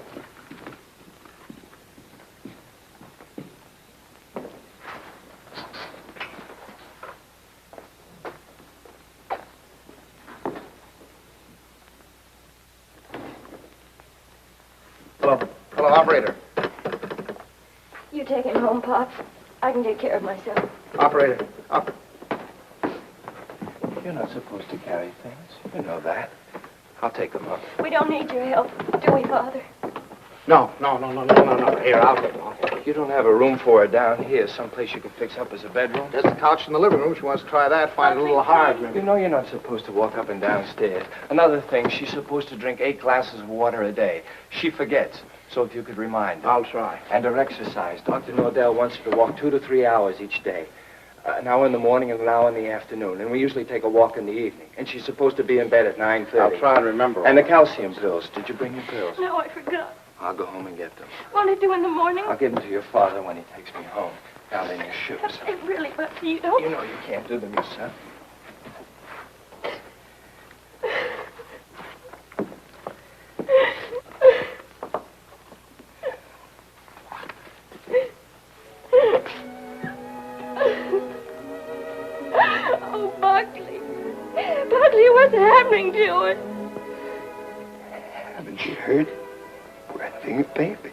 Hello, operator. You take him home, Pop. I can take care of myself. Operator. You're not supposed to carry things. You know that. I'll take them up. We don't need your help, do we, Father? No. Here, I'll take them off. You don't have a room for her down here, someplace you can fix up as a bedroom? There's a couch in the living room. She wants to try that. Find it a little hard, maybe. You know you're not supposed to walk up and down stairs. Another thing, she's supposed to drink 8 glasses of water a day. She forgets. So if you could remind her. I'll try. And her exercise. Dr. Nordell wants her to walk 2 to 3 hours each day. An hour in the morning and an hour in the afternoon. And we usually take a walk in the evening. And she's supposed to be in bed at 9:30. I'll try and remember. And the calcium pills. Did you bring your pills? No, I forgot. I'll go home and get them. Won't it do in the morning? I'll give them to your father when he takes me home. Down in your shoes. It really, but you don't. You know you can't do them yourself. Oh, Buckley. Buckley, what's happening to it? Haven't you heard? We're having a baby.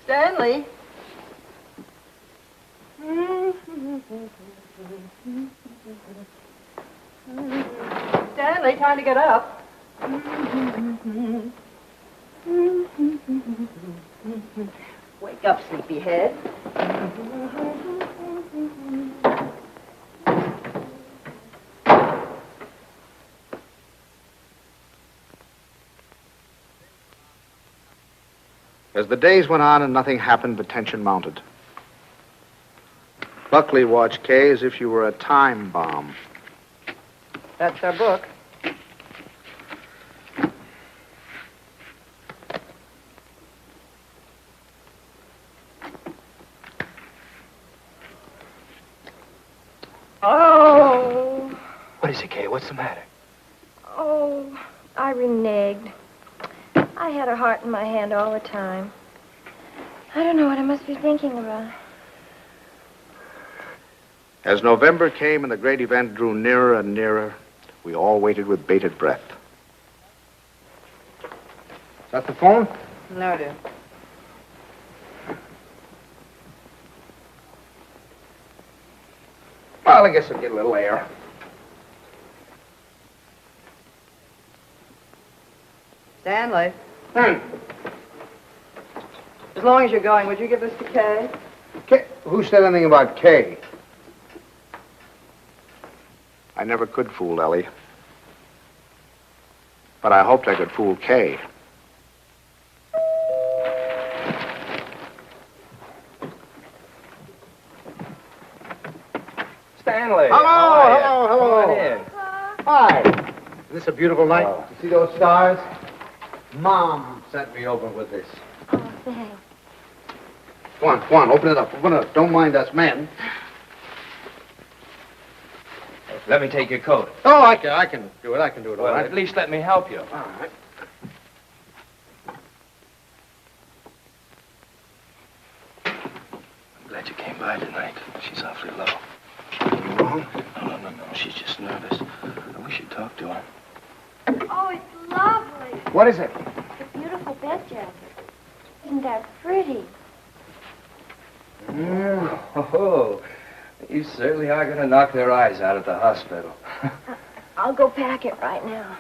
Stanley. Stanley, time to get up. Wake up, sleepyhead. As the days went on and nothing happened, the tension mounted. Buckley watched Kay as if she were a time bomb. That's our book. Oh. What is it, Kay? What's the matter? Oh, I reneged. I had her heart in my hand all the time. I don't know what I must be thinking about. As November came and the great event drew nearer and nearer, we all waited with bated breath. Is that the phone? No, dear. Well, I guess I'll get a little air. Stanley. As long as you're going, would you give this to Kay? Kay? Who said anything about Kay? I never could fool Ellie. But I hoped I could fool Kay. Stanley. Hello. Come on in. Hi. Is this a beautiful night? You see those stars? Mom sent me over with this. Oh, thanks. Go on, open it up. Don't mind us men. Let me take your coat. Oh, I can do it. All Well, right. at least let me help you. All right. I'm glad you came by tonight. She's awfully low. Anything wrong? No. She's just nervous. I wish you'd talk to her. Oh, it's lovely. What is it? It's a beautiful bed jacket. Isn't that pretty? Oh, you certainly are going to knock their eyes out at the hospital. I'll go pack it right now.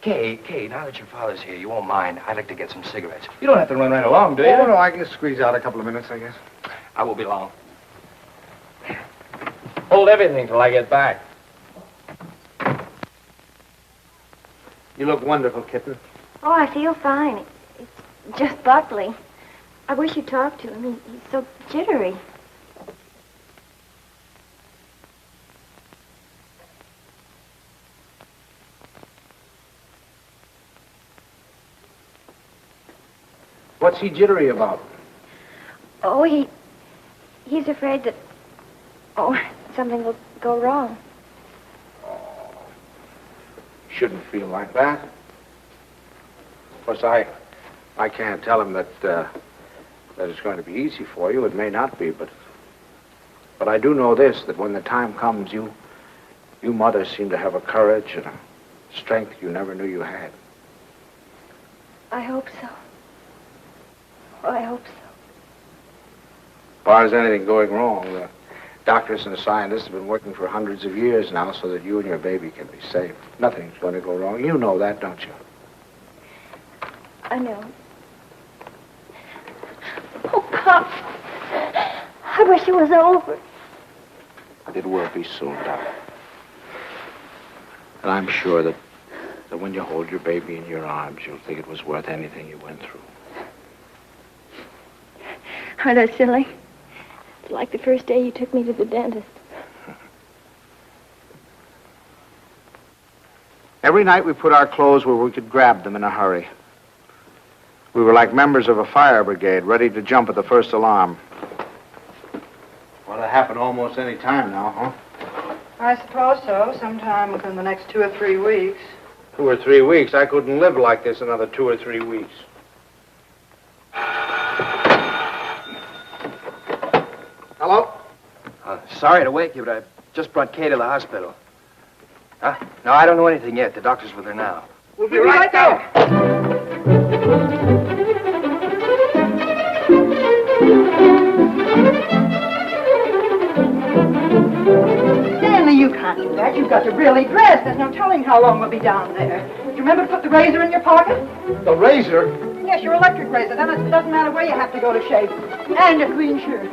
Kay, now that your father's here, you won't mind. I'd like to get some cigarettes. You don't have to run right along, do you? Oh, no, I can squeeze out a couple of minutes, I guess. I won't be long. Hold everything till I get back. You look wonderful, kitten. Oh, I feel fine. It's just Buckley. I wish you'd talk to him. He's so jittery. What's he jittery about? Oh, he's afraid that, something will go wrong. Shouldn't feel like that. Of course, I can't tell him that it's going to be easy for you. It may not be, but I do know this, that when the time comes, you mothers seem to have a courage and a strength you never knew you had. I hope so. Oh, I hope so. As far as anything going wrong, the doctors and the scientists have been working for hundreds of years now so that you and your baby can be safe. Nothing's going to go wrong. You know that, don't you? I know. Oh, Pop. I wish it was over. It will be soon, Doc. And I'm sure that when you hold your baby in your arms, you'll think it was worth anything you went through. Aren't I silly? It's like the first day you took me to the dentist. Every night we put our clothes where we could grab them in a hurry. We were like members of a fire brigade, ready to jump at the first alarm. Well, it'll happen almost any time now, huh? I suppose so. Sometime within the next 2 or 3 weeks. 2 or 3 weeks? I couldn't live like this another 2 or 3 weeks. Hello? Sorry to wake you, but I just brought Kay to the hospital. Huh? No, I don't know anything yet. The doctor's with her now. We'll be right there. Stanley, you can't do that. You've got to really dress. There's no telling how long we'll be down there. Do you remember to put the razor in your pocket? The razor? Yes, your electric razor. Then it doesn't matter where you have to go to shave. And a clean shirt.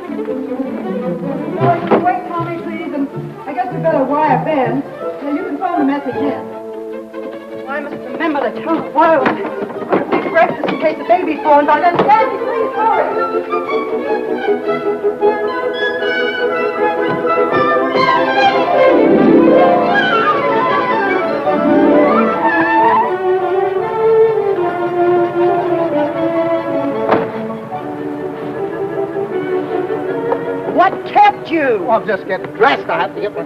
Wait, Tommy, please, and I guess we better wire Ben. So you can phone a message in. I must remember to tell the wireless. quick breakfast in case the baby's born by then. Stanley, please hurry. What kept you? Oh, I'm just getting dressed. I have to get my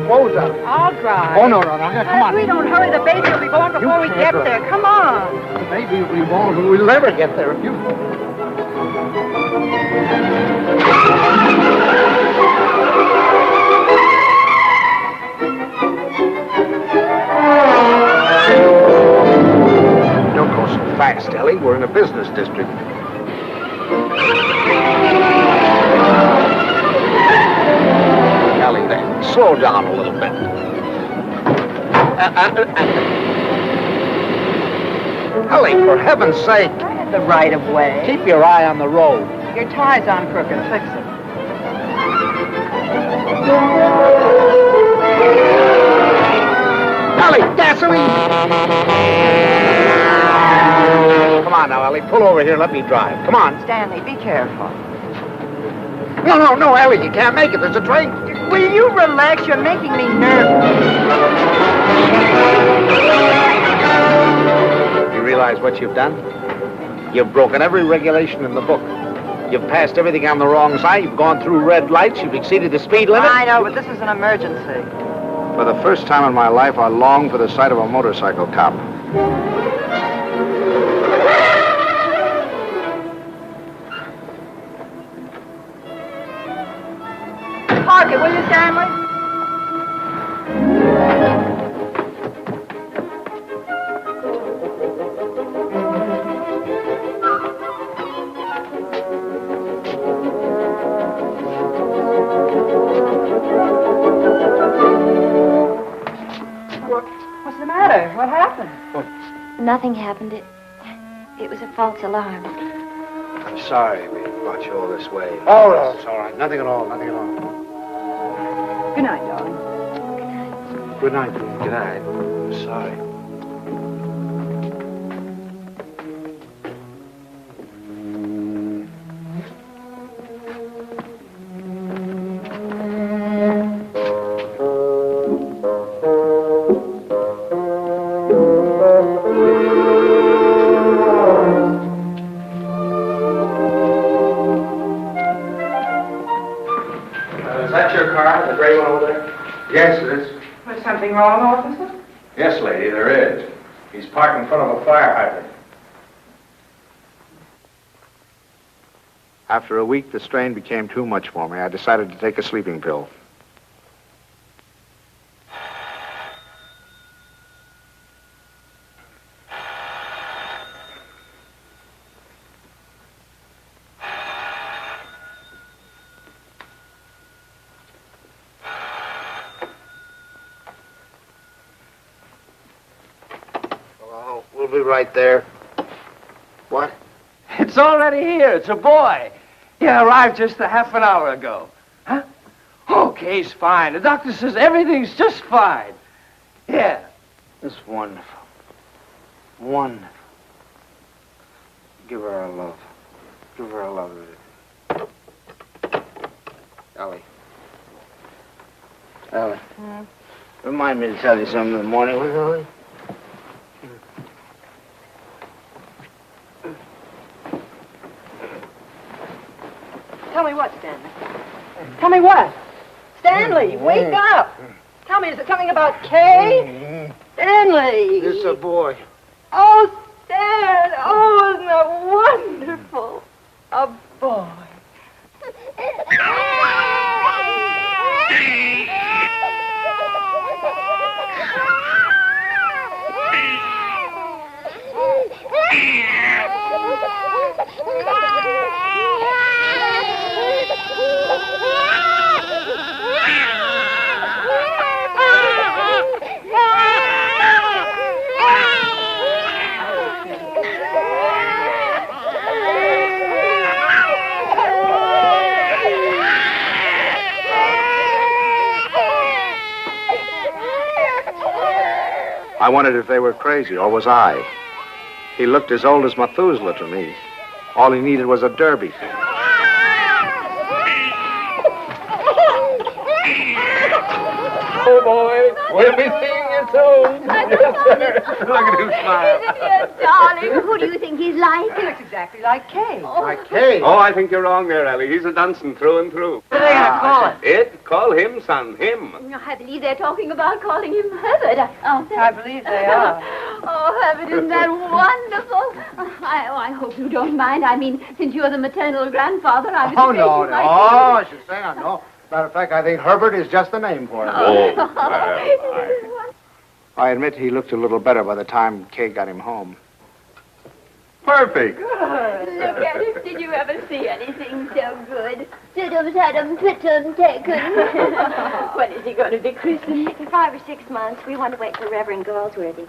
clothes on. I'll drive. Oh, no. Come on. If we don't hurry, the baby will be born before we get there. Come on. Maybe we won't. We'll never get there if you... Don't go so fast, Ellie. We're in a business district. Ellie, then. Slow down a little bit. Ellie, for heaven's sake. I had the right of way. Keep your eye on the road. Your tie's on crooked. Fix it. Ellie, gasoline! Come on now, Ellie. Pull over here. Let me drive. Come on. Stanley, be careful. No, Ellie. You can't make it. There's a train. Will you relax? You're making me nervous. You realize what you've done? You've broken every regulation in the book. You've passed everything on the wrong side. You've gone through red lights. You've exceeded the speed limit. I know, but this is an emergency. For the first time in my life, I long for the sight of a motorcycle cop. Park it, will you, Stanley? What's the matter? What happened? Nothing happened. It was a false alarm. I'm sorry we brought you all this way. Oh, no, it's all right. Nothing at all. Good night, darling. Good night. Good night. I'm sorry. Yes, it is. Was something wrong, officer? Yes, lady, there is. He's parked in front of a fire hydrant. After a week, the strain became too much for me. I decided to take a sleeping pill. We'll be right there. What? It's already here. It's a boy. He arrived just a half an hour ago. Huh? Okay, he's fine. The doctor says everything's just fine. Yeah. It's wonderful. Wonderful. Give her a love. Give her a love. Ellie. Ellie. Remind me to tell you something in the morning, will you, Ellie? Tell me what, Stanley? Tell me what? Stanley, wake up! Tell me, is it something about Kay? Stanley! It's a boy. Oh, Stan! Oh, isn't that wonderful? A boy. I wondered if they were crazy, or was I? He looked as old as Methuselah to me. All he needed was a derby. Oh, boy, we'll be seeing you soon. Yes, sir. Look at him smile. Isn't he a darling? Who do you think he's like? He looks exactly like Kay. Like Kay. Oh, I think you're wrong there, Ellie. He's a Dunstan through and through. What are they going to call it? It? Call him, son. Him. I believe they're talking about calling him Herbert. I believe they are. Oh, Herbert, isn't that wonderful? I hope you don't mind. I mean, since you're the maternal grandfather, I was Oh, afraid no, you no. might Oh, I should say, I know. Matter of fact, I think Herbert is just the name for him. I admit he looked a little better by the time Kay got him home. Perfect. Look at him. Did you ever see anything so good? Sit-em, sat-em, pit-em, taken. When is he going to be christened? In 5 or 6 months, we want to wait for Reverend Galsworthy.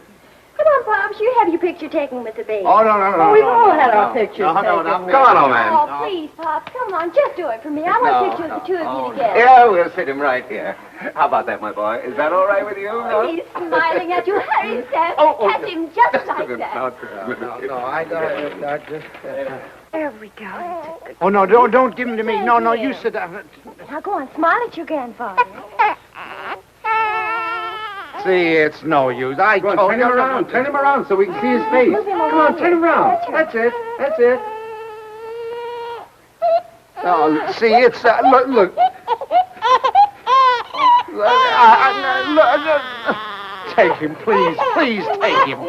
Come on, Pops, you have your picture taken with the baby. Oh, no. We've all had our pictures No, taken. not me. Come on, old man. Oh, please, Pops, come on, just do it for me. I want a picture of the two of you together. Yeah, we'll sit him right here. How about that, my boy? Is that all right with you? Oh, he's smiling at you. Hurry, Sam. Catch him just like that. No, I just... There we go. Oh, no, don't give him to me. No, you sit down. Now go on, smile at your grandfather. See, it's no use. I Go on, told turn you. him around. Turn him around so we can see his face. Move him Come on, turn him around. That's it. That's it. No, see, it's... look. Look, take him, please. Please take him.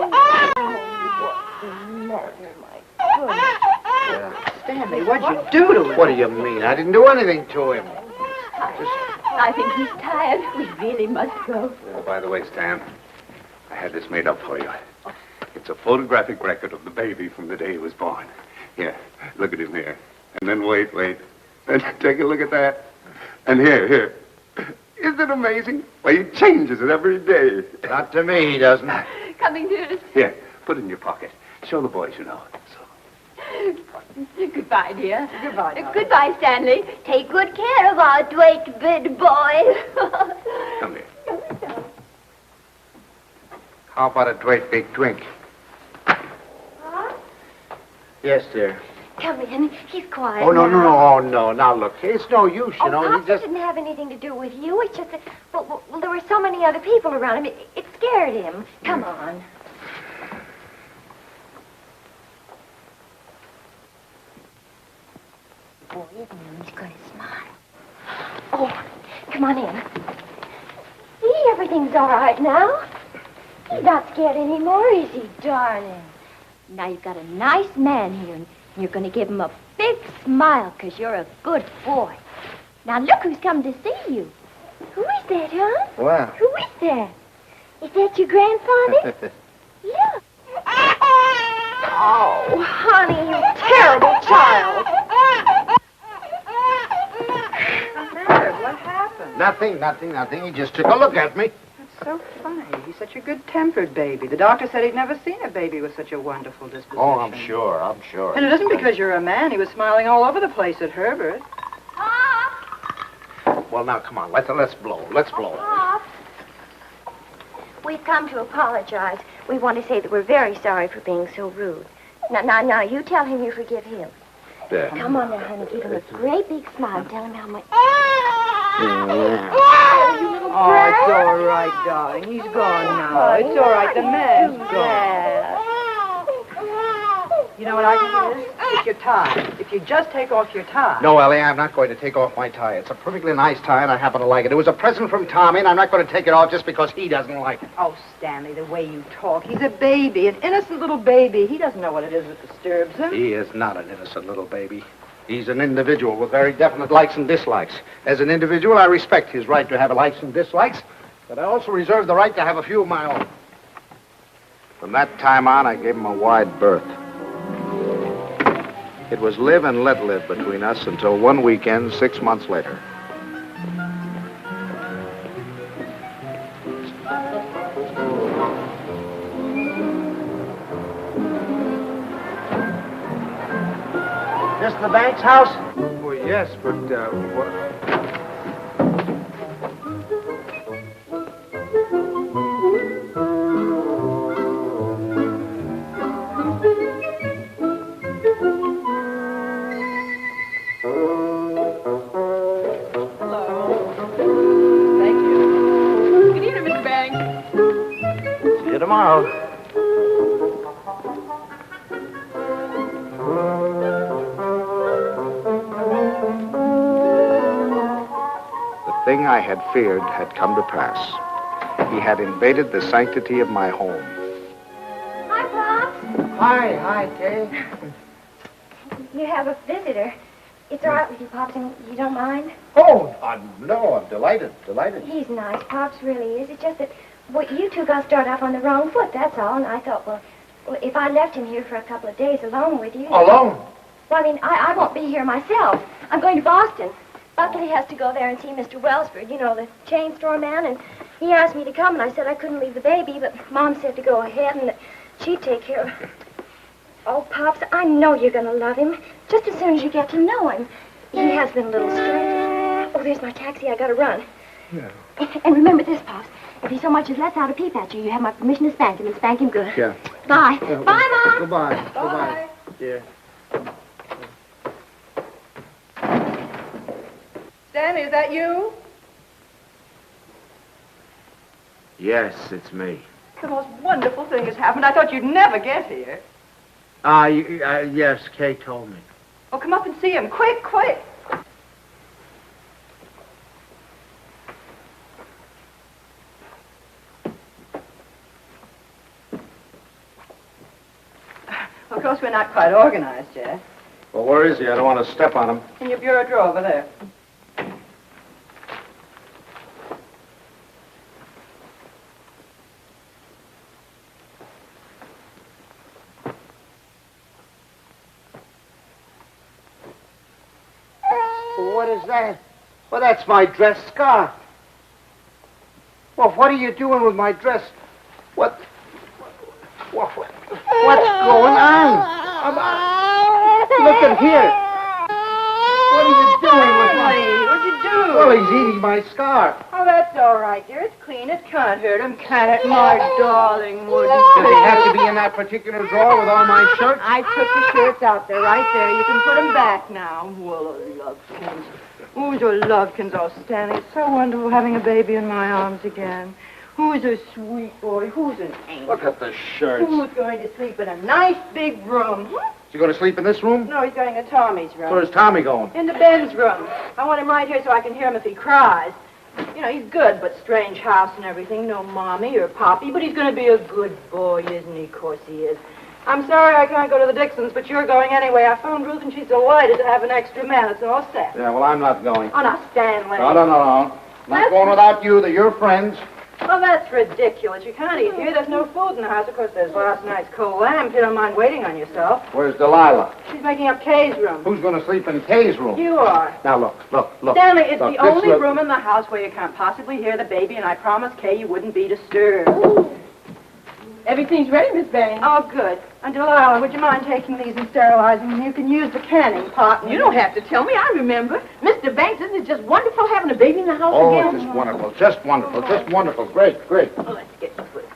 Stanley, what'd you do to him? What do you mean? I didn't do anything to him. I think he's tired. We really must go. Oh, by the way, Stan, I had this made up for you. It's a photographic record of the baby from the day he was born. Here, look at him here. And then wait. And take a look at that. And here. Isn't it amazing? Why, he changes it every day. Not to me, he doesn't. Coming, dearest. Here, put it in your pocket. Show the boys, you know. Goodbye, dear. Goodbye, darling. Goodbye, Stanley. Take good care of our dwight bid boy. Come here. How about a great big drink? Huh? Yes, dear. Come in. He's quiet. Oh, no. now. Oh, no. Now, look, it's no use, you know. Pops, He just... it didn't have anything to do with you. It's just that, well, there were so many other people around him. It scared him. Come on. Boy, isn't he? He's going to smile. Oh, come on in. See, everything's all right now. He's not scared anymore, is he, darling? Now you've got a nice man here, and you're going to give him a big smile because you're a good boy. Now look who's come to see you. Who is that, huh? Well. Who is that? Is that your grandfather? Look. Oh, honey, you terrible child. Herbert, what happened? Nothing. He just took a look at me. That's so funny. He's such a good-tempered baby. The doctor said he'd never seen a baby with such a wonderful disposition. Oh, I'm sure. And it isn't because you're a man. He was smiling all over the place at Herbert. Well, now, come on. Let's blow. Pop. We've come to apologize. We want to say that we're very sorry for being so rude. Now, you tell him you forgive him. There. Come on now, honey. Give him a great big smile. Tell him how much... Oh, it's all right, darling. He's gone now. It's all right. The man's gone. You know what I think it is? It's your tie. If you just take off your tie. No, Ellie, I'm not going to take off my tie. It's a perfectly nice tie, and I happen to like it. It was a present from Tommy, and I'm not going to take it off just because he doesn't like it. Oh, Stanley, the way you talk. He's a baby, an innocent little baby. He doesn't know what it is that disturbs him. He is not an innocent little baby. He's an individual with very definite likes and dislikes. As an individual, I respect his right to have likes and dislikes, but I also reserve the right to have a few of my own. From that time on, I gave him a wide berth. It was live and let live between us until one weekend 6 months later. This the Banks house? Well, yes, but, what... thing I had feared had come to pass. He had invaded the sanctity of my home. Hi, Pops. Hi, Kay. You have a visitor. It's all right with you, Pops, and you don't mind? Oh, no, I'm delighted. He's nice, Pops really is. It's just that, well, you two got started off on the wrong foot, that's all. And I thought, well, if I left him here for a couple of days alone with you... Alone? Well, I mean, I won't be here myself. I'm going to Boston. Buckley has to go there and see Mr. Wellsford, you know, the chain store man, and he asked me to come, and I said I couldn't leave the baby, but Mom said to go ahead and that she'd take care of it. Oh, Pops, I know you're going to love him, just as soon as you get to know him. He has been a little strange. Oh, there's my taxi. I got to run. Yeah. And remember this, Pops. If he so much as lets out a peep at you, you have my permission to spank him, and spank him good. Yeah. Bye. Bye, Mom. Goodbye. Bye. Yeah. Stanley, is that you? Yes, it's me. The most wonderful thing has happened. I thought you'd never get here. Yes, Kay told me. Oh, come up and see him. Quick, quick. Of course, we're not quite organized yet. Well, where is he? I don't want to step on him. In your bureau drawer over there. What is that? Well, that's my dress scarf. Well, what are you doing with my dress? What's going on? Look at here. What are you doing with my... What'd you do? Well, he's eating my scarf. Oh, that's all right, dear. It's clean. It can't hurt him, can it, my darling Woody? Does he have to be in that particular drawer with all my shirts? I took the shirts out there, right there. You can put them back now. Well, lovekins. Oh, your lovekins. Oh, Stanley, it's so wonderful having a baby in my arms again. Who's a sweet boy? Who's an angel? Look at the shirts. Who's going to sleep in a nice big room? Is he going to sleep in this room? No, he's going to Tommy's room. Where's Tommy going? In the Ben's room. I want him right here so I can hear him if he cries. You know, he's good, but strange house and everything. No mommy or poppy, but he's going to be a good boy, isn't he? Of course he is. I'm sorry I can't go to the Dixons, but you're going anyway. I phoned Ruth, and she's delighted to have an extra man. It's all set. Yeah, well, I'm not going. Oh, now, Stanley. No. Not going without you. They're your friends. Well, that's ridiculous. You can't eat here. There's no food in the house. Of course, there's last night's cold lamb, if you don't mind waiting on yourself. Where's Delilah? She's making up Kay's room. Who's going to sleep in Kay's room? You are. Now, look. Stanley, it's Look, the only this- room in the house where you can't possibly hear the baby, and I promised Kay you wouldn't be disturbed. Everything's ready, Miss Banks. Oh, good. And Delilah, would you mind taking these and sterilizing them? You can use the canning pot. You don't have to tell me. I remember. Mr. Banks, isn't it just wonderful having a baby in the house Oh, again? just wonderful. Just wonderful. Just wonderful. Great. Oh, let's get you put it.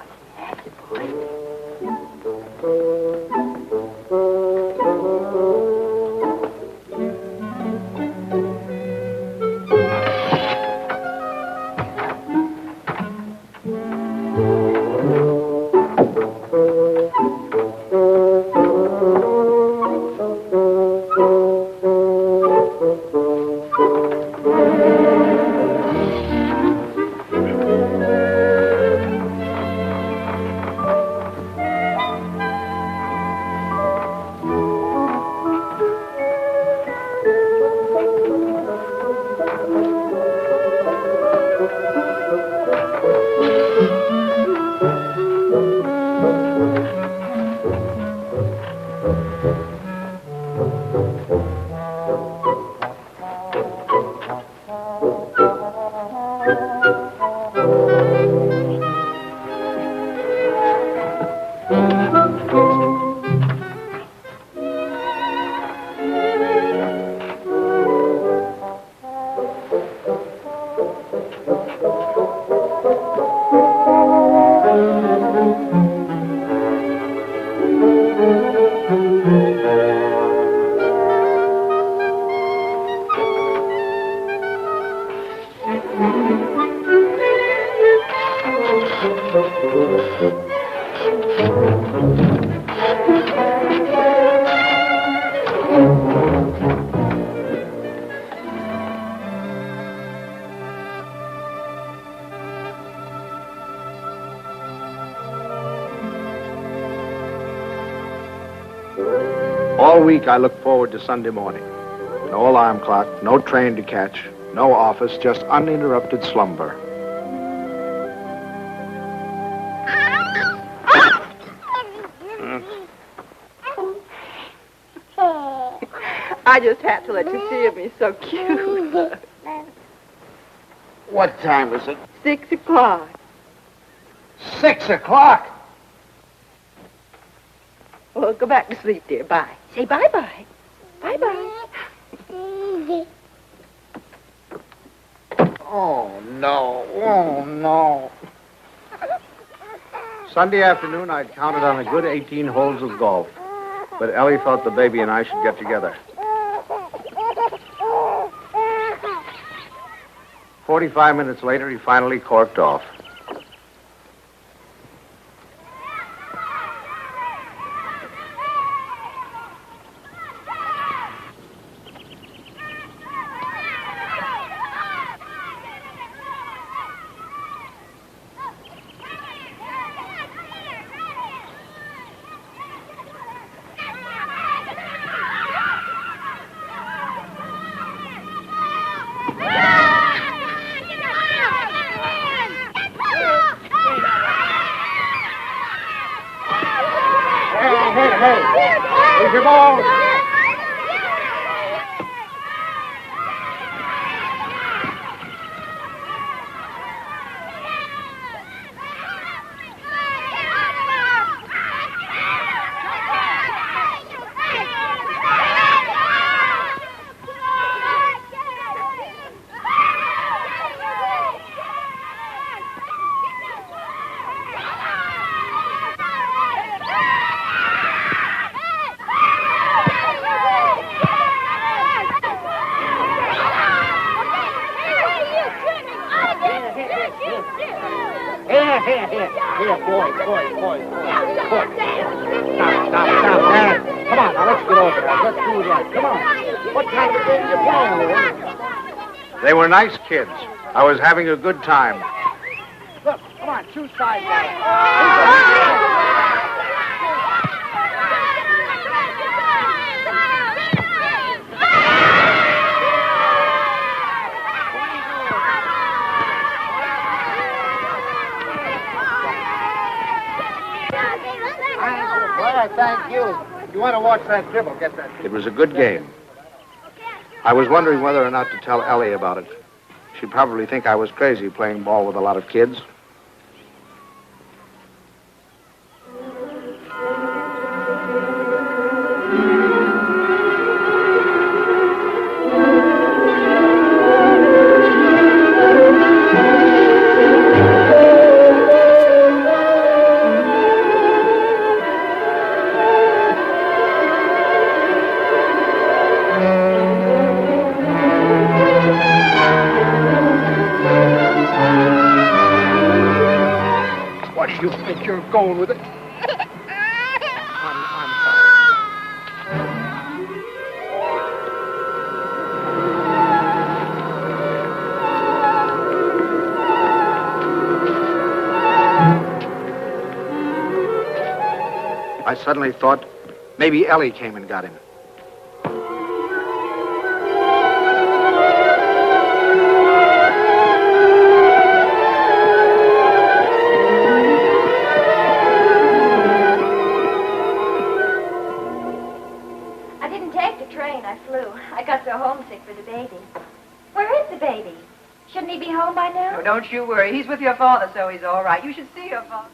All week I look forward to Sunday morning. No alarm clock, no train to catch, no office, just uninterrupted slumber. I just had to let you see him. He's so cute. What time is it? 6 o'clock. 6 o'clock. Well, go back to sleep, dear. Bye. Say bye-bye. Bye-bye. Oh, no. Oh, no. Sunday afternoon, I'd counted on a good 18 holes of golf. But Ellie thought the baby and I should get together. 45 minutes later, he finally corked off. Here's your ball. Here, boy. Stop, Dad. Come on, now, let's get over that. Let's do it right. Come on. What kind of a game are you playing? They were nice kids. I was having a good time. Look, come on, choose sides. Thank you. You want to watch that dribble, get that dribble. It was a good game. I was wondering whether or not to tell Ellie about it. She'd probably think I was crazy playing ball with a lot of kids. Going with it. I'm sorry. I suddenly thought maybe Ellie came and got him. Don't you worry. He's with your father, so he's all right. You should see your father.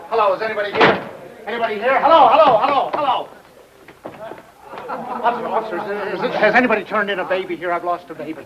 Hello, is anybody here? Anybody here? Hello. Officers, has anybody turned in a baby here? I've lost a baby.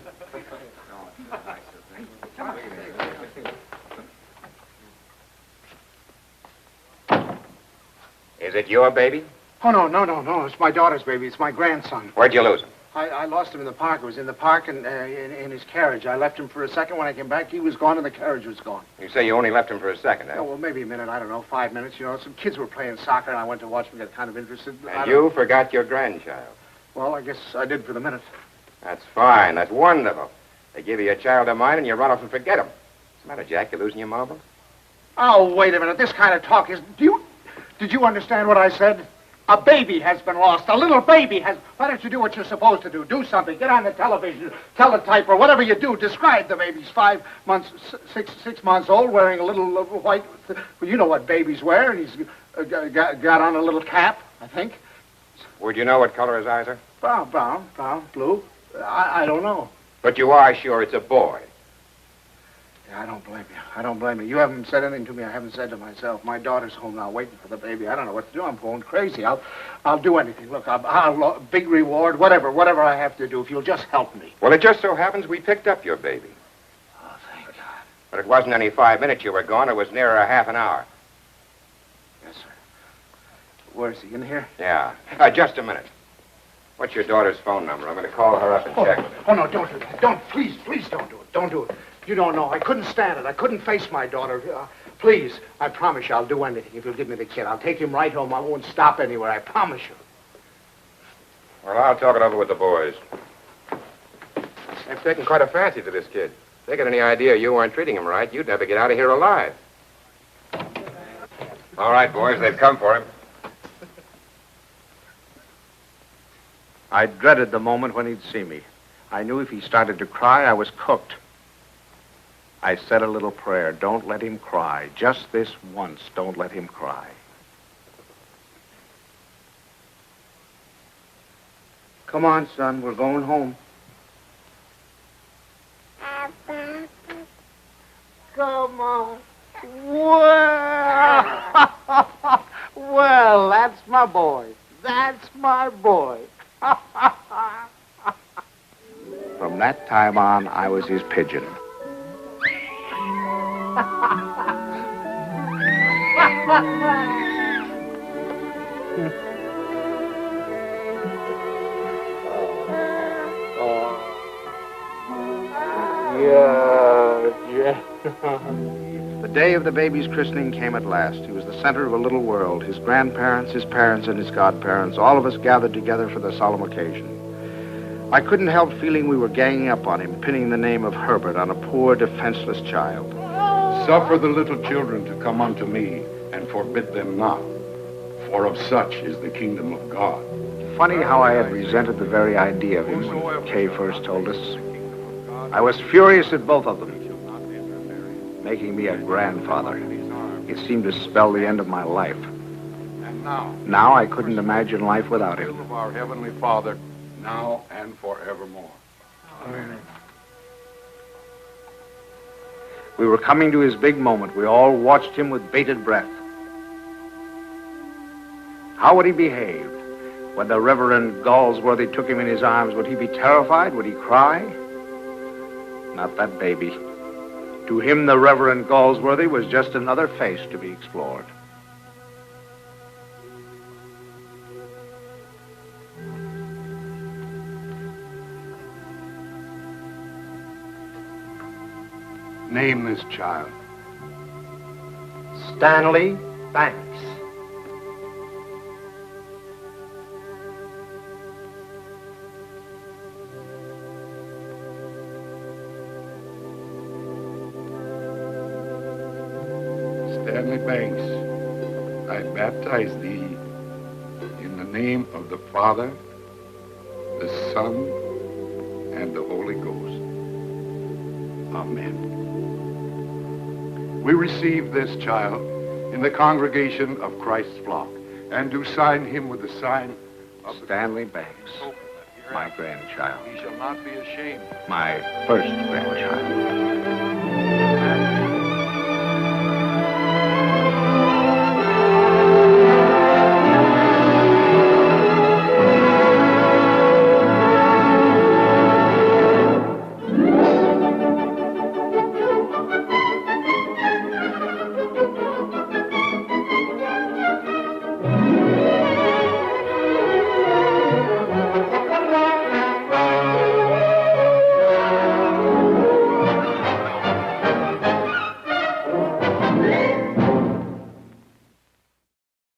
Is it your baby? Oh, no. It's my daughter's baby. It's my grandson. Where'd you lose him? I lost him in the park. I was in the park and in his carriage. I left him for a second. When I came back, he was gone and the carriage was gone. You say you only left him for a second, eh? Oh, well, maybe a minute. I don't know, 5 minutes. You know, some kids were playing soccer, and I went to watch them, get kind of interested. And you forgot your grandchild. Well, I guess I did for the minute. That's fine. That's wonderful. They give you a child of mine, and you run off and forget him. What's the matter, Jack? You losing your marbles? Oh, wait a minute. This kind of talk is... Did you understand what I said? A baby has been lost. A little baby has... Why don't you do what you're supposed to do? Do something. Get on the television, teletype, or whatever you do. Describe the baby. He's 5 months, 6 months old, wearing a little white... Well, you know what babies wear, and he's got on a little cap, I think. Would you know what color his eyes are? Brown, blue. I don't know. But you are sure it's a boy. Yeah, I don't blame you. You haven't said anything to me I haven't said to myself. My daughter's home now waiting for the baby. I don't know what to do. I'm going crazy. I'll do anything. Look, I'll big reward, whatever I have to do, if you'll just help me. Well, it just so happens we picked up your baby. Oh, thank God. But it wasn't any 5 minutes you were gone. It was nearer a half an hour. Yes, sir. Where is he? In here? Yeah. Just a minute. What's your daughter's phone number? I'm going to call her up and check with her. Oh, no, don't do that. Please don't do it. Don't do it. You don't know. I couldn't stand it. I couldn't face my daughter. Please, I promise you I'll do anything if you'll give me the kid. I'll take him right home. I won't stop anywhere. I promise you. Well, I'll talk it over with the boys. They've taken quite a fancy to this kid. If they got any idea you weren't treating him right, you'd never get out of here alive. All right, boys, they've come for him. I dreaded the moment when he'd see me. I knew if he started to cry, I was cooked. I said a little prayer. Don't let him cry. Just this once, don't let him cry. Come on, son. We're going home. Papa, come on. Well, well, that's my boy. That's my boy. From that time on, I was his pigeon. The day of the baby's christening came at last. He was the center of a little world. His grandparents, his parents, and his godparents, all of us gathered together for the solemn occasion. I couldn't help feeling we were ganging up on him, pinning the name of Herbert on a poor, defenseless child. Suffer the little children to come unto me, and forbid them not, for of such is the kingdom of God. Funny how I had resented the very idea of him when Kay first told us. I was furious at both of them. Making me a grandfather. It seemed to spell the end of my life. And Now I couldn't imagine life without him. of our Heavenly Father, now and forevermore. Amen. We were coming to his big moment. We all watched him with bated breath. How would he behave? When the Reverend Galsworthy took him in his arms, would he be terrified? Would he cry? Not that baby. To him, the Reverend Galsworthy was just another face to be explored. Name this child. Stanley Banks. Stanley Banks, I baptize thee in the name of the Father, the Son, and the Holy Ghost. Amen. We receive this child in the congregation of Christ's flock, and do sign him with the sign of Stanley Banks, my grandchild. He shall not be ashamed. My first grandchild.